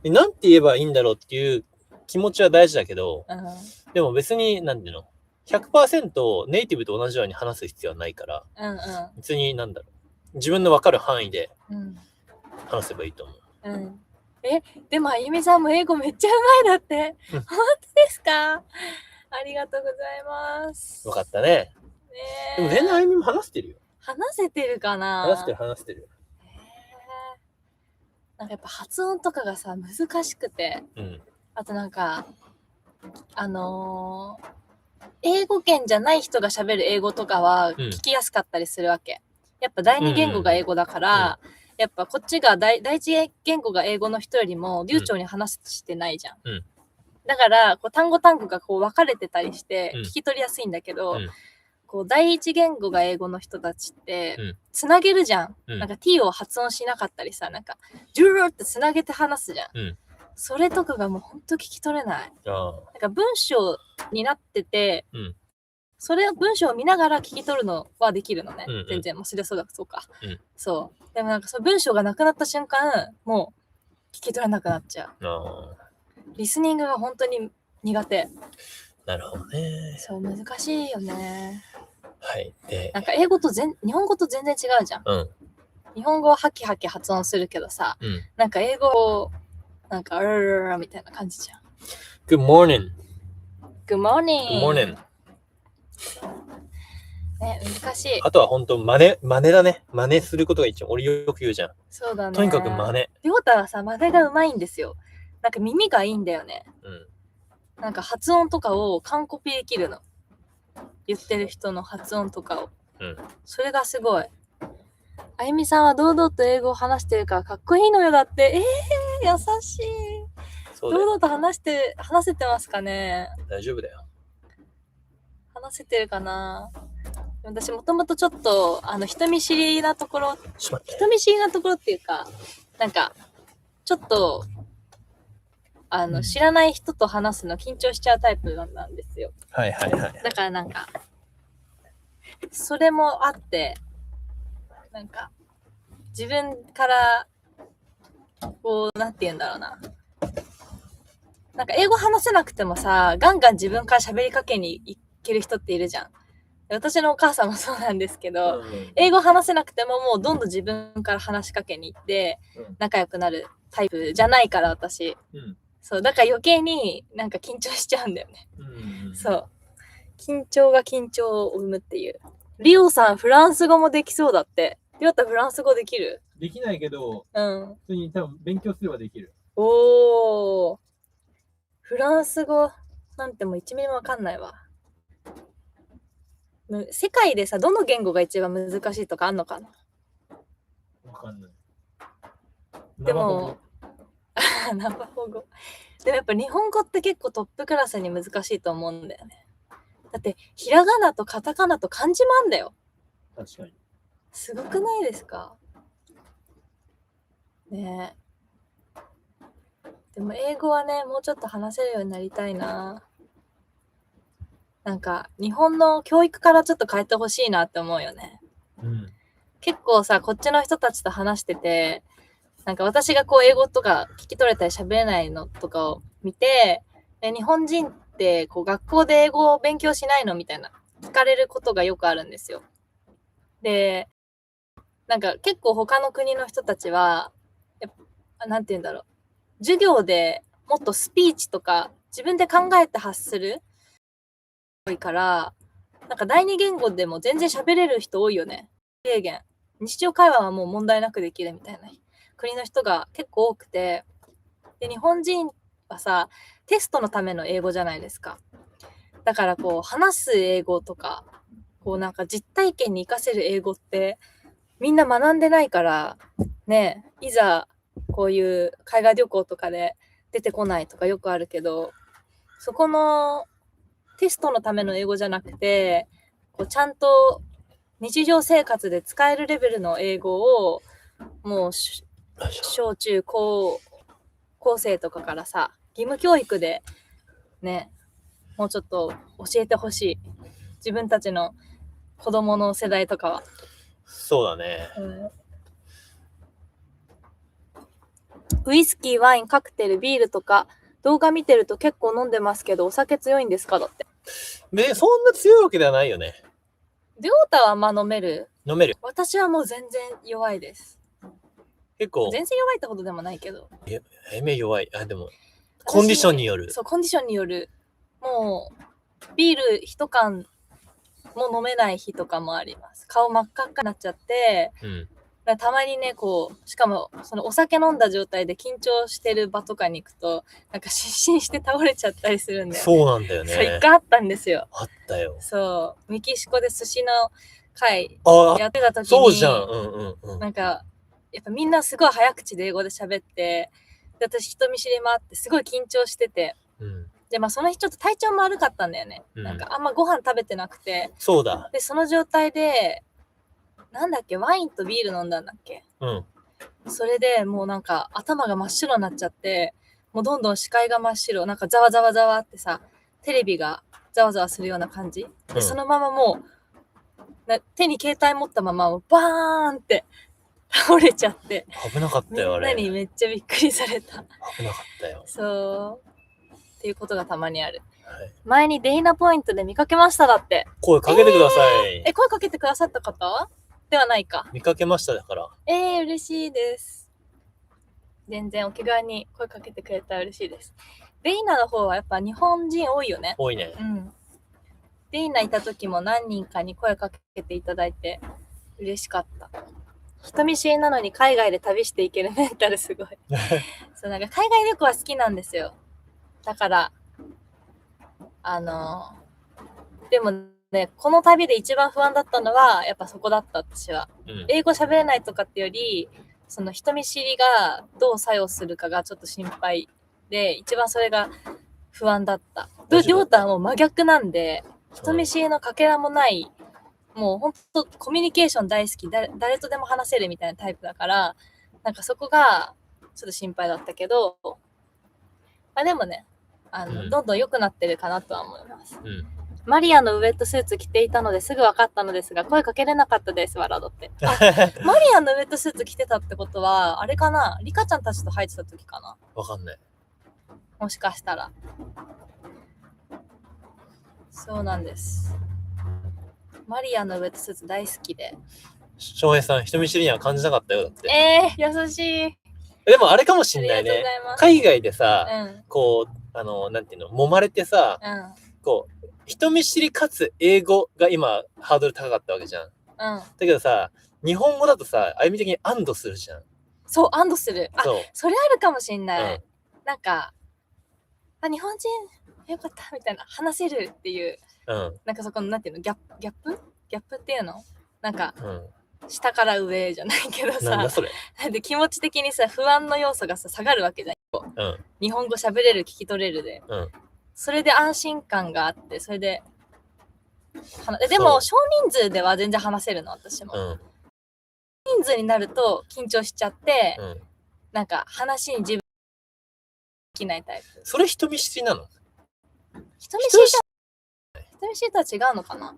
なんて言えばいいんだろうっていう気持ちは大事だけど、う。でも別に、なんていうの、100% ネイティブと同じように話す必要はないから、別になんだろう、自分の分かる範囲で話せばいいと思う。でもあゆみさんも英語めっちゃうまいだって。うん本当ですか？ありがとうございます。よかったね。でも全然あゆみも話してるよ。話せてるかな？話してる。なんかやっぱ発音とかがさ、難しくて。うん。あとなんか、英語圏じゃない人が喋る英語とかは聞きやすかったりするわけ。やっぱ第二言語が英語だから、やっぱこっちが第一言語が英語の人よりも流暢に話してないじゃん。うんだからこう単語がこう分かれてたりしてうん聞き取りやすいんだけど、うんこう第一言語が英語の人たちってうんつなげるじゃん。うんなんか t を発音しなかったりさ、なんかジュルルってつなげて話すじゃん。うんそれとかがもうほんと聞き取れない。あなんか文章になってて、うんそれを文章を見ながら聞き取るのはできるのね。うんうん全然。もうそれそうだ、そうか。うんそう。でもなんかその文章がなくなった瞬間、もう聞き取れなくなっちゃう。あ。リスニングが本当に苦手。なるほどね。そう、難しいよね。はい。で、なんか日本語と全然違うじゃん。うん。日本語はハキハキ発音するけどさ、うん。なんか英語を、なんか、みたいな感じじゃん。 Good morning. Good morning. Good morning. ね、難しい。あとは本当真似だね。真似することが一番。俺よく言うじゃん。そうだね。とにかく真似。りょうたはさ、真似がうまいんですよ。なんか耳がいいんだよね。うん。なんか発音とかを完コピできるの。言ってる人の発音とかを。うん。それがすごい。あゆみさんは堂々と英語を話してるからかっこいいのよ。だって。優しい。そうだよ。堂々と話せてますかね？大丈夫だよ。話せてるかな？私もともとちょっと人見知りなところ、ちょっと待って。人見知りなところっていうか、なんかちょっと知らない人と話すの緊張しちゃうタイプなんですよ。はいはいはい。だからなんかそれもあって、なんか自分からこうなんて言うんだろうな。なんか英語話せなくてもさ、ガンガン自分から喋りかけに行ける人っているじゃん。私のお母さんもそうなんですけど、英語話せなくてももうどんどん自分から話しかけに行って仲良くなるタイプじゃないから私。そう、だから余計になんか緊張しちゃうんだよね。そう。緊張が緊張を生むっていう。リオさん、フランス語もできそうだって。リオタフランス語できる？できないけど、普通に多分勉強すればできる。おー。フランス語なんてもう1ミリもわかんないわ。世界でさ、どの言語が一番難しいとかあんのかな？わかんない。でも、生保護。でもやっぱ日本語って結構トップクラスに難しいと思うんだよね。だって、ひらがなとカタカナと漢字もあんだよ。確かに。すごくないですか？ねえ。でも英語はね、もうちょっと話せるようになりたいな。なんか、日本の教育からちょっと変えてほしいなって思うよね。結構さ、こっちの人たちと話してて、なんか私がこう英語とか聞き取れたり喋れないのとかを見て、日本人ってこう学校で英語を勉強しないのみたいな聞かれることがよくあるんですよ。で、なんか結構他の国の人たちは、なんて言うんだろう。授業でもっとスピーチとか自分で考えて発する多いから、なんか第二言語でも全然喋れる人多いよね。制限。日常会話はもう問題なくできるみたいな国の人が結構多くて、で、日本人はさ、テストのための英語じゃないですか。だからこう、話す英語とか、こうなんか実体験に活かせる英語ってみんな学んでないから、ね、いざこういう海外旅行とかで出てこないとかよくあるけど、そこのテストのための英語じゃなくて、こうちゃんと日常生活で使えるレベルの英語をもう小中高生とかからさ、義務教育でね、もうちょっと教えてほしい。自分たちの子供の世代とかは。そうだね。ウイスキー、ワイン、カクテル、ビールとか動画見てると結構飲んでますけど、お酒強いんですかだって。で、そんな強いわけではないよね。りょうたはまあ飲める？飲める。私はもう全然弱いです。結構、全然弱いってことでもないけど。弱い。あ、でも、コンディションによる。そう、コンディションによる。もう、ビール一缶も飲めない日とかもあります。顔真っ赤っかになっちゃって、たまにね、こう、しかも、そのお酒飲んだ状態で緊張してる場とかに行くと、なんか失神して倒れちゃったりするんだよね。そうなんだよね。そう、一回あったんですよ。あったよ。そう、メキシコで寿司の会やってた時に、そうじゃん。なんか、やっぱみんなすごい早口で英語で喋って、で私人見知りもあって、すごい緊張してて、で、まあその日ちょっと体調も悪かったんだよね。なんかあんまご飯食べてなくて。そうだ。で、その状態で、なんだっけ、ワインとビール飲んだんだっけ。それでもうなんか頭が真っ白になっちゃって、もうどんどん視界が真っ白、なんかざわざわざわってさ、テレビがざわざわするような感じ。で、そのままもう、手に携帯持ったまま、バーンって倒れちゃって。危なかったよ、あれ。みんなにめっちゃびっくりされた。危なかったよ。そう。っていうことがたまにある。はい、前にデイナポイントで見かけましただって。声かけてください。声かけてくださった方ではないか。見かけましただから。嬉しいです。全然お気軽に声かけてくれたら嬉しいです。デイナの方はやっぱ日本人多いよね。多いね。デイナいた時も何人かに声かけていただいて嬉しかった。人見知りなのに海外で旅していけるメンタルすごい。そう、なんか海外旅行は好きなんですよ。だから、でもね、この旅で一番不安だったのは、やっぱそこだった、私は。英語喋れないとかってより、その人見知りがどう作用するかがちょっと心配で、一番それが不安だった。りょうたはもう真逆なんで、人見知りのかけらもない、もうほんとコミュニケーション大好き、誰とでも話せるみたいなタイプだから、なんかそこがちょっと心配だったけど、まあでもね、どんどん良くなってるかなとは思います。マリアのウェットスーツ着ていたのですぐ分かったのですが、声かけれなかったです、ワラドって。マリアのウェットスーツ着てたってことは、あれかな、リカちゃんたちと入ってた時かな。わかんない。もしかしたら。そうなんです。マリアのウェットスーツ大好きで。翔平さん、人見知りには感じなかったよ、だって。優しい。でもあれかもしんないね。海外でさ、こう、なんていうの、揉まれてさ、こう、人見知りかつ英語が今、ハードル高かったわけじゃん。だけどさ、日本語だとさ、歩み的に安堵するじゃん。そう、安堵する。それあるかもしんない。なんか、日本人、よかった、みたいな、話せるっていう、なんかそこの、なんていうの、ギャップっていうのなんか、下から上じゃないけどさ、なんだそれ。で気持ち的にさ、不安の要素がさ、下がるわけじゃん。日本語喋れる、聞き取れるで。それで安心感があって、それで、でも少人数では全然話せるの、私も。人数になると緊張しちゃって、なんか話に自分できないタイプ。それ人見知りなの？人見知りとは違うのかな？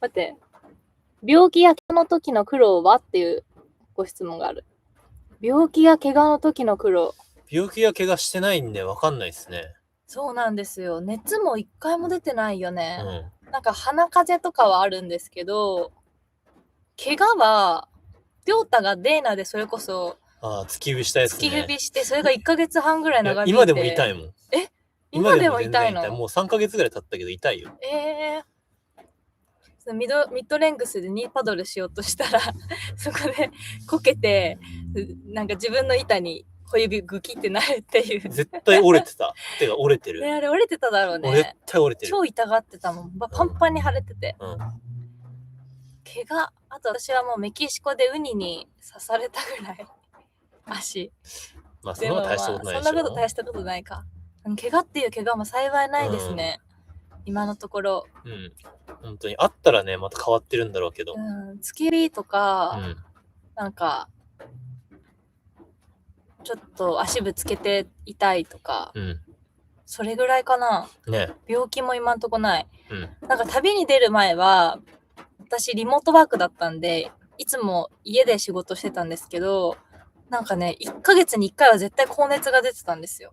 待って、病気や怪我の時の苦労はっていうご質問がある。病気や怪我の時の苦労。病気や怪我してないんで分かんないですね。そうなんですよ。熱も一回も出てないよね。なんか鼻風邪とかはあるんですけど、怪我は、りょうたがデーナでそれこそ、ああ、突き指したやつね。突き指して、それが1ヶ月半ぐらいいや長引いて。今でも痛いもん。え今でも全然痛いの？もう3ヶ月ぐらい経ったけど痛いよ。そのミッドレングスでニーパドルしようとしたらそこでこけて、なんか自分の板に小指グキってなるっていう。絶対折れてた。手が折れてる。ね、あれ折れてただろう絶ね。対折れてる。超痛がってたもん。パンパンに腫れてて。うん。怪我。あと私はもうメキシコでウニに刺されたぐらい。足。まあそんなこと大したことないでしょ。そんなこと大したことないか。怪我っていう怪我も幸いないですね。今のところ。うん。本当にあったらね、また変わってるんだろうけど。突き指とか、なんか、ちょっと足ぶつけて痛いとか、それぐらいかな。ね。病気も今んとこない。なんか旅に出る前は、私リモートワークだったんで、いつも家で仕事してたんですけど、なんかね、1ヶ月に1回は絶対高熱が出てたんですよ。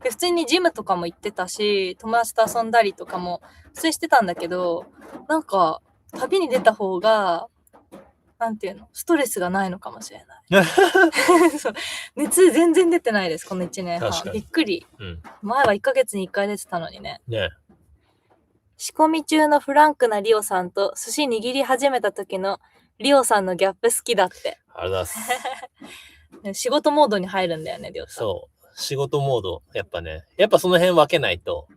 で普通にジムとかも行ってたし、友達と遊んだりとかも普通にしてたんだけど、なんか旅に出た方が、なんていうの、ストレスがないのかもしれない。そう熱全然出てないです、この1年半。びっくり。前は1ヶ月に1回出てたのにね。仕込み中のフランクなリオさんと寿司握り始めた時のリオさんのギャップ好きだって。ありがとうございます。仕事モードに入るんだよね、リオさん。そう。仕事モード、やっぱその辺分けないと、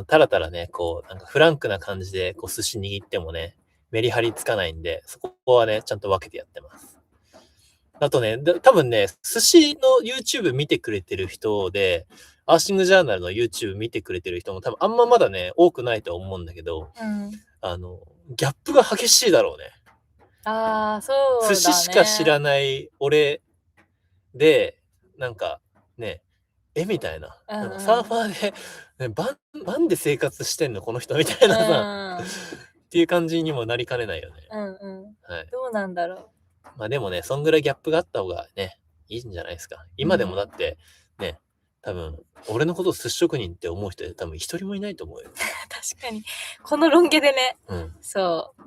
たらたらね、こう、なんかフランクな感じで、こう、寿司握ってもね、メリハリつかないんで、そこはね、ちゃんと分けてやってます。あとね、多分ね、寿司の YouTube 見てくれてる人で、アーシングジャーナルの YouTube 見てくれてる人も多分あんままだね、多くないと思うんだけど、ギャップが激しいだろうね。ああ、そうだね。寿司しか知らない俺で、なんかね、みたいな。なんかサーファーで、バンで生活してんのこの人みたいなさ、っていう感じにもなりかねないよね。はい。どうなんだろう。まあでもね、そんぐらいギャップがあった方がね、いいんじゃないですか。今でもだってね、多分、俺のことを寿司職人って思う人多分一人もいないと思うよ。確かに。このロン毛でね。そう。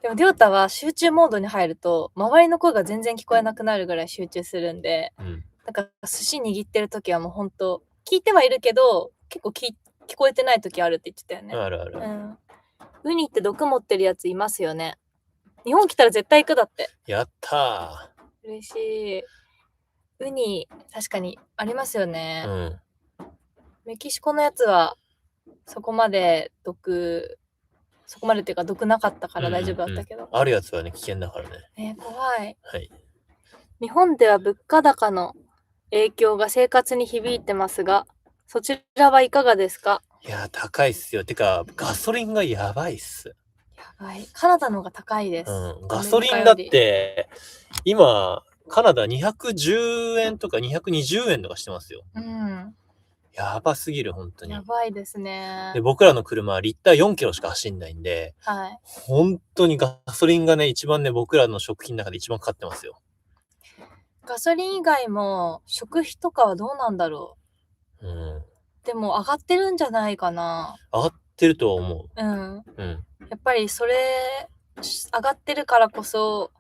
でも、りょうたは集中モードに入ると、周りの声が全然聞こえなくなるぐらい集中するんで、なんか寿司握ってる時はもうほんと、聞いてはいるけど、結構聞こえてない時あるって言ってたよね。あるある。ウニって毒持ってるやついますよね。日本来たら絶対行くだって。やったー。嬉しい。ウニ、確かにありますよね。メキシコのやつは、そこまでっていうか毒なかったから大丈夫だったけど。あるやつはね、危険だからね。怖い。はい。日本では物価高の影響が生活に響いてますが、そちらはいかがですか？いや、高いっすよ。てか、ガソリンがやばいっす。やばい。カナダの方が高いです。ガソリンだって、今、カナダ210円とか220円とかしてますよ。やばすぎる、本当に。やばいですね。で、僕らの車はリッター4キロしか走んないんで、本当にガソリンがね、一番ね、僕らの食品の中で一番かかってますよ。ガソリン以外も食費とかはどうなんだろう。でも上がってるんじゃないかな。上がってるとは思う。やっぱりそれ上がってるからこそ、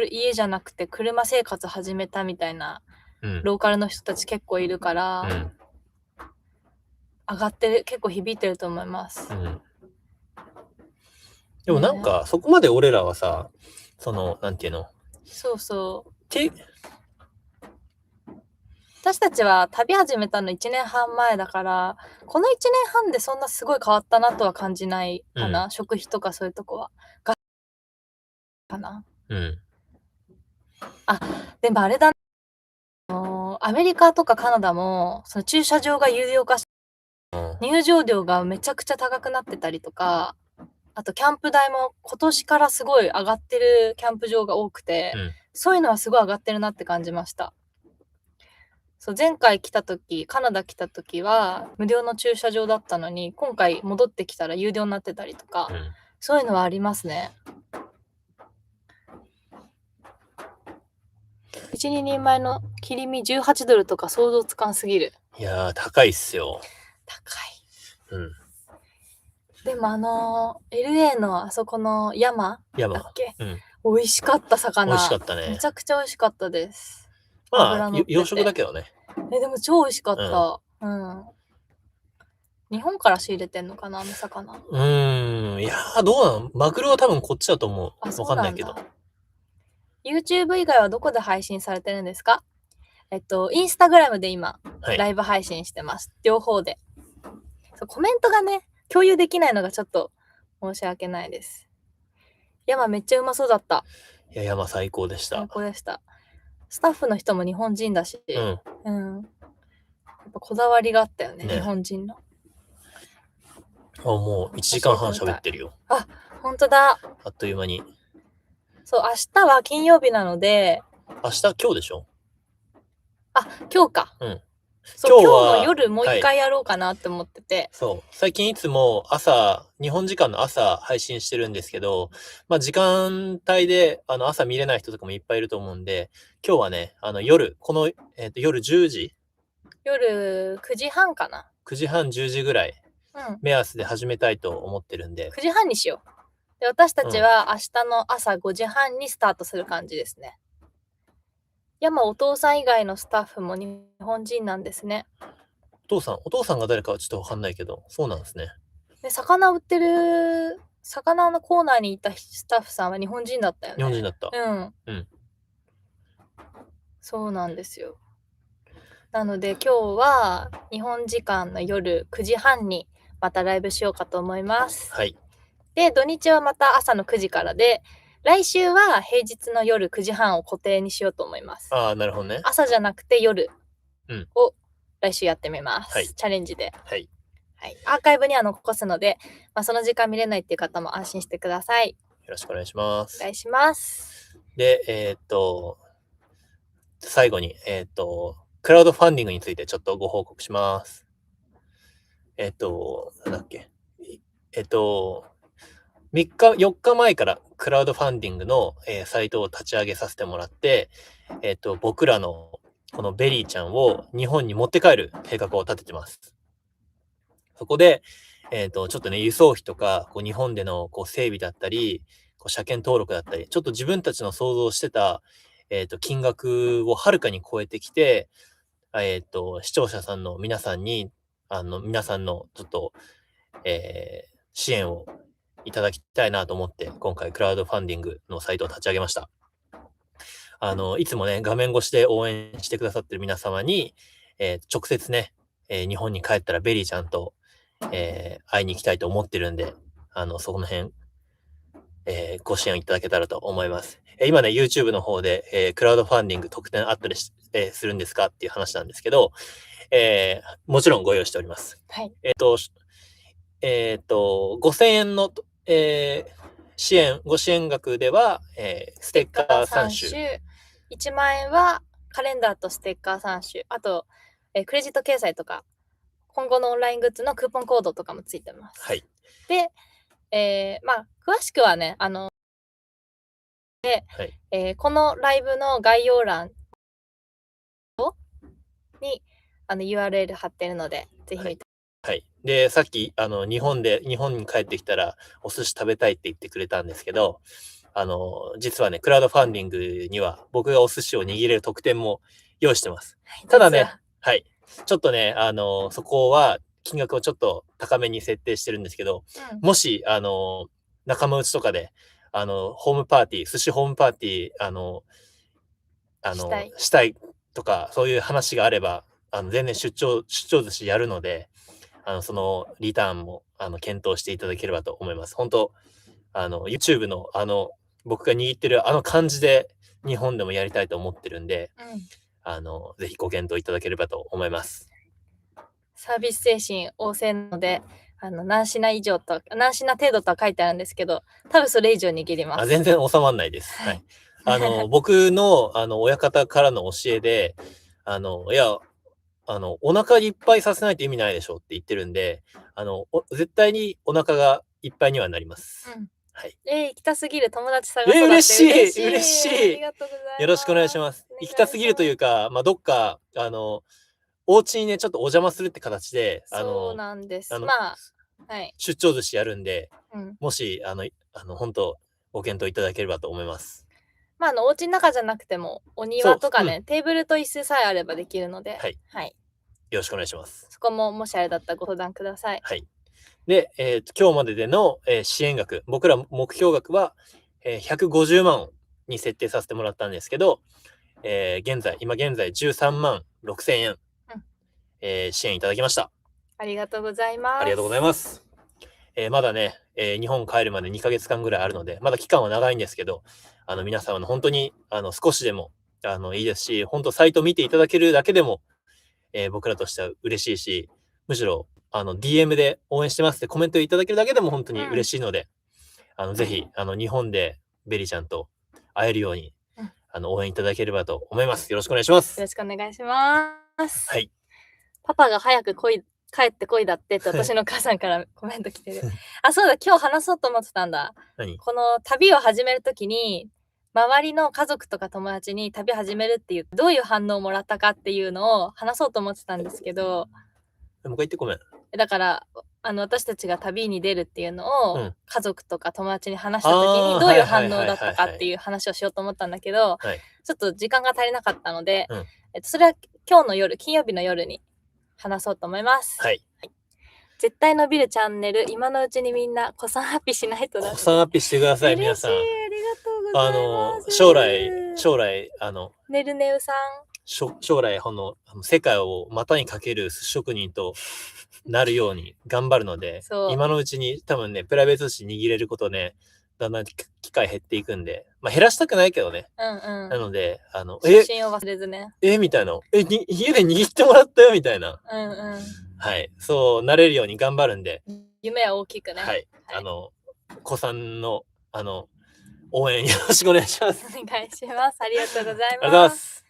家じゃなくて車生活始めたみたいな、ローカルの人たち結構いるから、上がってる、結構響いてると思います。でもなんか、そこまで俺らはさ、なんていうの？そうそう。私たちは旅始めたの1年半前だから、この1年半でそんなすごい変わったなとは感じないかな。食費とかそういうとこは。かな。でもあれだね。アメリカとかカナダも、その駐車場が有料化して、入場料がめちゃくちゃ高くなってたりとか、あとキャンプ代も今年からすごい上がってるキャンプ場が多くて、そういうのはすごい上がってるなって感じました。そう、前回カナダ来た時は無料の駐車場だったのに、今回戻ってきたら有料になってたりとか、そういうのはありますね。1、2人前の切り身18ドルとか想像つかんすぎる。いやー、高いっすよ。高い。でもLA のあそこの山だっけ、美味しかった魚。美味しかったねめちゃくちゃ美味しかったです。まあ脂乗ってて洋食だけどね。でも超美味しかった。日本から仕入れてんのかな、あの魚。いやー、どうなの？マグロは多分こっちだと思う。あ、そわかんないけど。うなんだ。YouTube 以外はどこで配信されてるんですか？インスタグラムで今、はい。ライブ配信してます。両方で。そう、コメントがね、共有できないのがちょっと申し訳ないです。山めっちゃうまそうだった。いや、山最高でした最。高でした。スタッフの人も日本人だし、うん。やっぱこだわりがあったよね、ね日本人の。もう1時間半喋ってるよ。あ、ほんとだ。あっという間に。そう、明日は金曜日なので、明日、今日でしょ？あ、今日か。うん。そう、今日は今日の夜もう一回やろうかなって思ってて。そう。最近いつも日本時間の朝配信してるんですけど、まあ時間帯で、朝見れない人とかもいっぱいいると思うんで、今日はね、夜、夜10時夜9時半かな。 9時半、10時ぐらいうん。目安で始めたいと思ってるんで、9時半にしよう。で、私たちは明日の朝5時半にスタートする感じですね。山お父さん以外のスタッフも日本人なんですね。お父さんが誰かはちょっとわかんないけど、そうなんですね。で、魚売ってる、魚のコーナーにいたスタッフさんは日本人だったよね。日本人だった。うん。うん。そうなんですよ。なので今日は日本時間の夜9時半にまたライブしようかと思います。はい。で、土日はまた朝の9時からで、来週は平日の夜9時半を固定にしようと思います。ああ、なるほどね。朝じゃなくて夜うんを来週やってみます。はいチャレンジで。はい。はい。アーカイブには残すので、その時間見れないっていう方も安心してください。よろしくお願いしますお願。いします。で、最後に、クラウドファンディングについてちょっとご報告します。なんだっけ。4日前からクラウドファンディングの、サイトを立ち上げさせてもらって、僕らのこのベリーちゃんを日本に持って帰る計画を立ててます。そこで、ちょっとね、輸送費とか、日本での整備だったり、車検登録だったり、ちょっと自分たちの想像してた、金額をはるかに超えてきて、視聴者さんの皆さんに、皆さんのちょっと、支援をいただきたいなと思って、今回クラウドファンディングのサイトを立ち上げました。いつもね、画面越しで応援してくださってる皆様に、直接ね、日本に帰ったらベリーちゃんと、会いに行きたいと思ってるんで、そこの辺、ご支援いただけたらと思います。今ね、YouTube の方で、クラウドファンディング特典あったりするんですかっていう話なんですけど、もちろんご用意しております。はい。5000円の、ご支援額では、ステッカー3種。 1万円はカレンダーとステッカー3種。あと、クレジット掲載とか、今後のオンライングッズのクーポンコードとかもついてます。はい。で、詳しくはね、はい。このライブの概要欄にURL 貼ってるので、ぜひ見て。はい。で、さっき、日本に帰ってきたら、お寿司食べたいって言ってくれたんですけど、実はね、クラウドファンディングには、僕がお寿司を握れる特典も用意してます。ただね、はい。ちょっとね、そこは、金額をちょっと高めに設定してるんですけど、もし、仲間内とかで、ホームパーティー、寿司ホームパーティー、したいとか、そういう話があれば、全然出張寿司やるので、そのリターンも、検討していただければと思います。本当YouTube の僕が握ってる感じで日本でもやりたいと思ってるんで、ぜひご検討いただければと思います。サービス精神旺盛なので、何品程度とは書いてあるんですけど、多分それ以上握ります。全然収まんないです。はい。僕の、親方からの教えで、いや、お腹いっぱいさせないと意味ないでしょって言ってるんで、絶対にお腹がいっぱいにはなります。はい。行きたすぎる友達探して嬉しい嬉しい。ありがとうございます。よろしくお願いします。行きたすぎるというか、どっか、お家にね、ちょっとお邪魔するって形で、そうなんです。出張寿司やるんで、もし、本当ご検討いただければと思います。まあ、お家の中じゃなくても、お庭とかね、テーブルと椅子さえあればできるので、はい。はい。よろしくお願いします。そこももしあれだったらご相談ください。はい。で、今日まででの、支援額、僕ら目標額は、150万に設定させてもらったんですけど、今現在13万6千円、支援いただきました。ありがとうございます。ありがとうございます。まだね、日本帰るまで2ヶ月間ぐらいあるので、まだ期間は長いんですけど、皆様の本当に、少しでも、いいですし、本当サイト見ていただけるだけでも、僕らとしては嬉しいし、むしろ、DM で応援してますってコメントいただけるだけでも本当に嬉しいので、ぜひ、日本でベリちゃんと会えるように、応援いただければと思います。よろしくお願いします。よろしくお願いします。はい。パパが早く帰ってこいだってって私の母さんからコメント来てる。あ、そうだ、今日話そうと思ってたんだ。何？この旅を始めるときに、周りの家族とか友達に旅始めるっていう、どういう反応をもらったかっていうのを話そうと思ってたんですけど、もう一回言ってごめん。だから、私たちが旅に出るっていうのを、家族とか友達に話した時にどういう反応だったかっていう話をしようと思ったんだけど、ちょっと時間が足りなかったので、それは今日の夜、金曜日の夜に話そうと思います。はい。絶対伸びるチャンネル、今のうちにみんな子さんアピしないとだ。子さんアピしてください、皆さん。嬉しい、ありがとうございます。将来、ねるねうさん。将来、世界を股にかける寿司職人となるように頑張るので、今のうちに多分ね、プライベート寿司握れることね、だんだん機会減っていくんで、まあ減らしたくないけどね。なので、初心を忘れずね。みたいな。家で握ってもらったよみたいな。うんうん。はい。そうなれるように頑張るんで。夢は大きくね。はい。子さんの、応援よろしくお願いします。お願いします。ありがとうございます。ありがとうございます。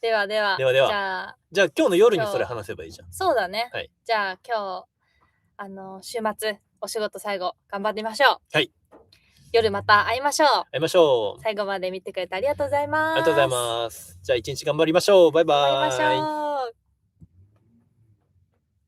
では。じゃあ今日の夜にそれ話せばいいじゃん。そうだね。はい。じゃあ今日、週末、お仕事最後、頑張ってみましょう。はい。夜また会いましょう。最後まで見てくれてありがとうございます。ありがとうございます。じゃあ一日頑張りましょう。バイバーイ。頑張りましょう。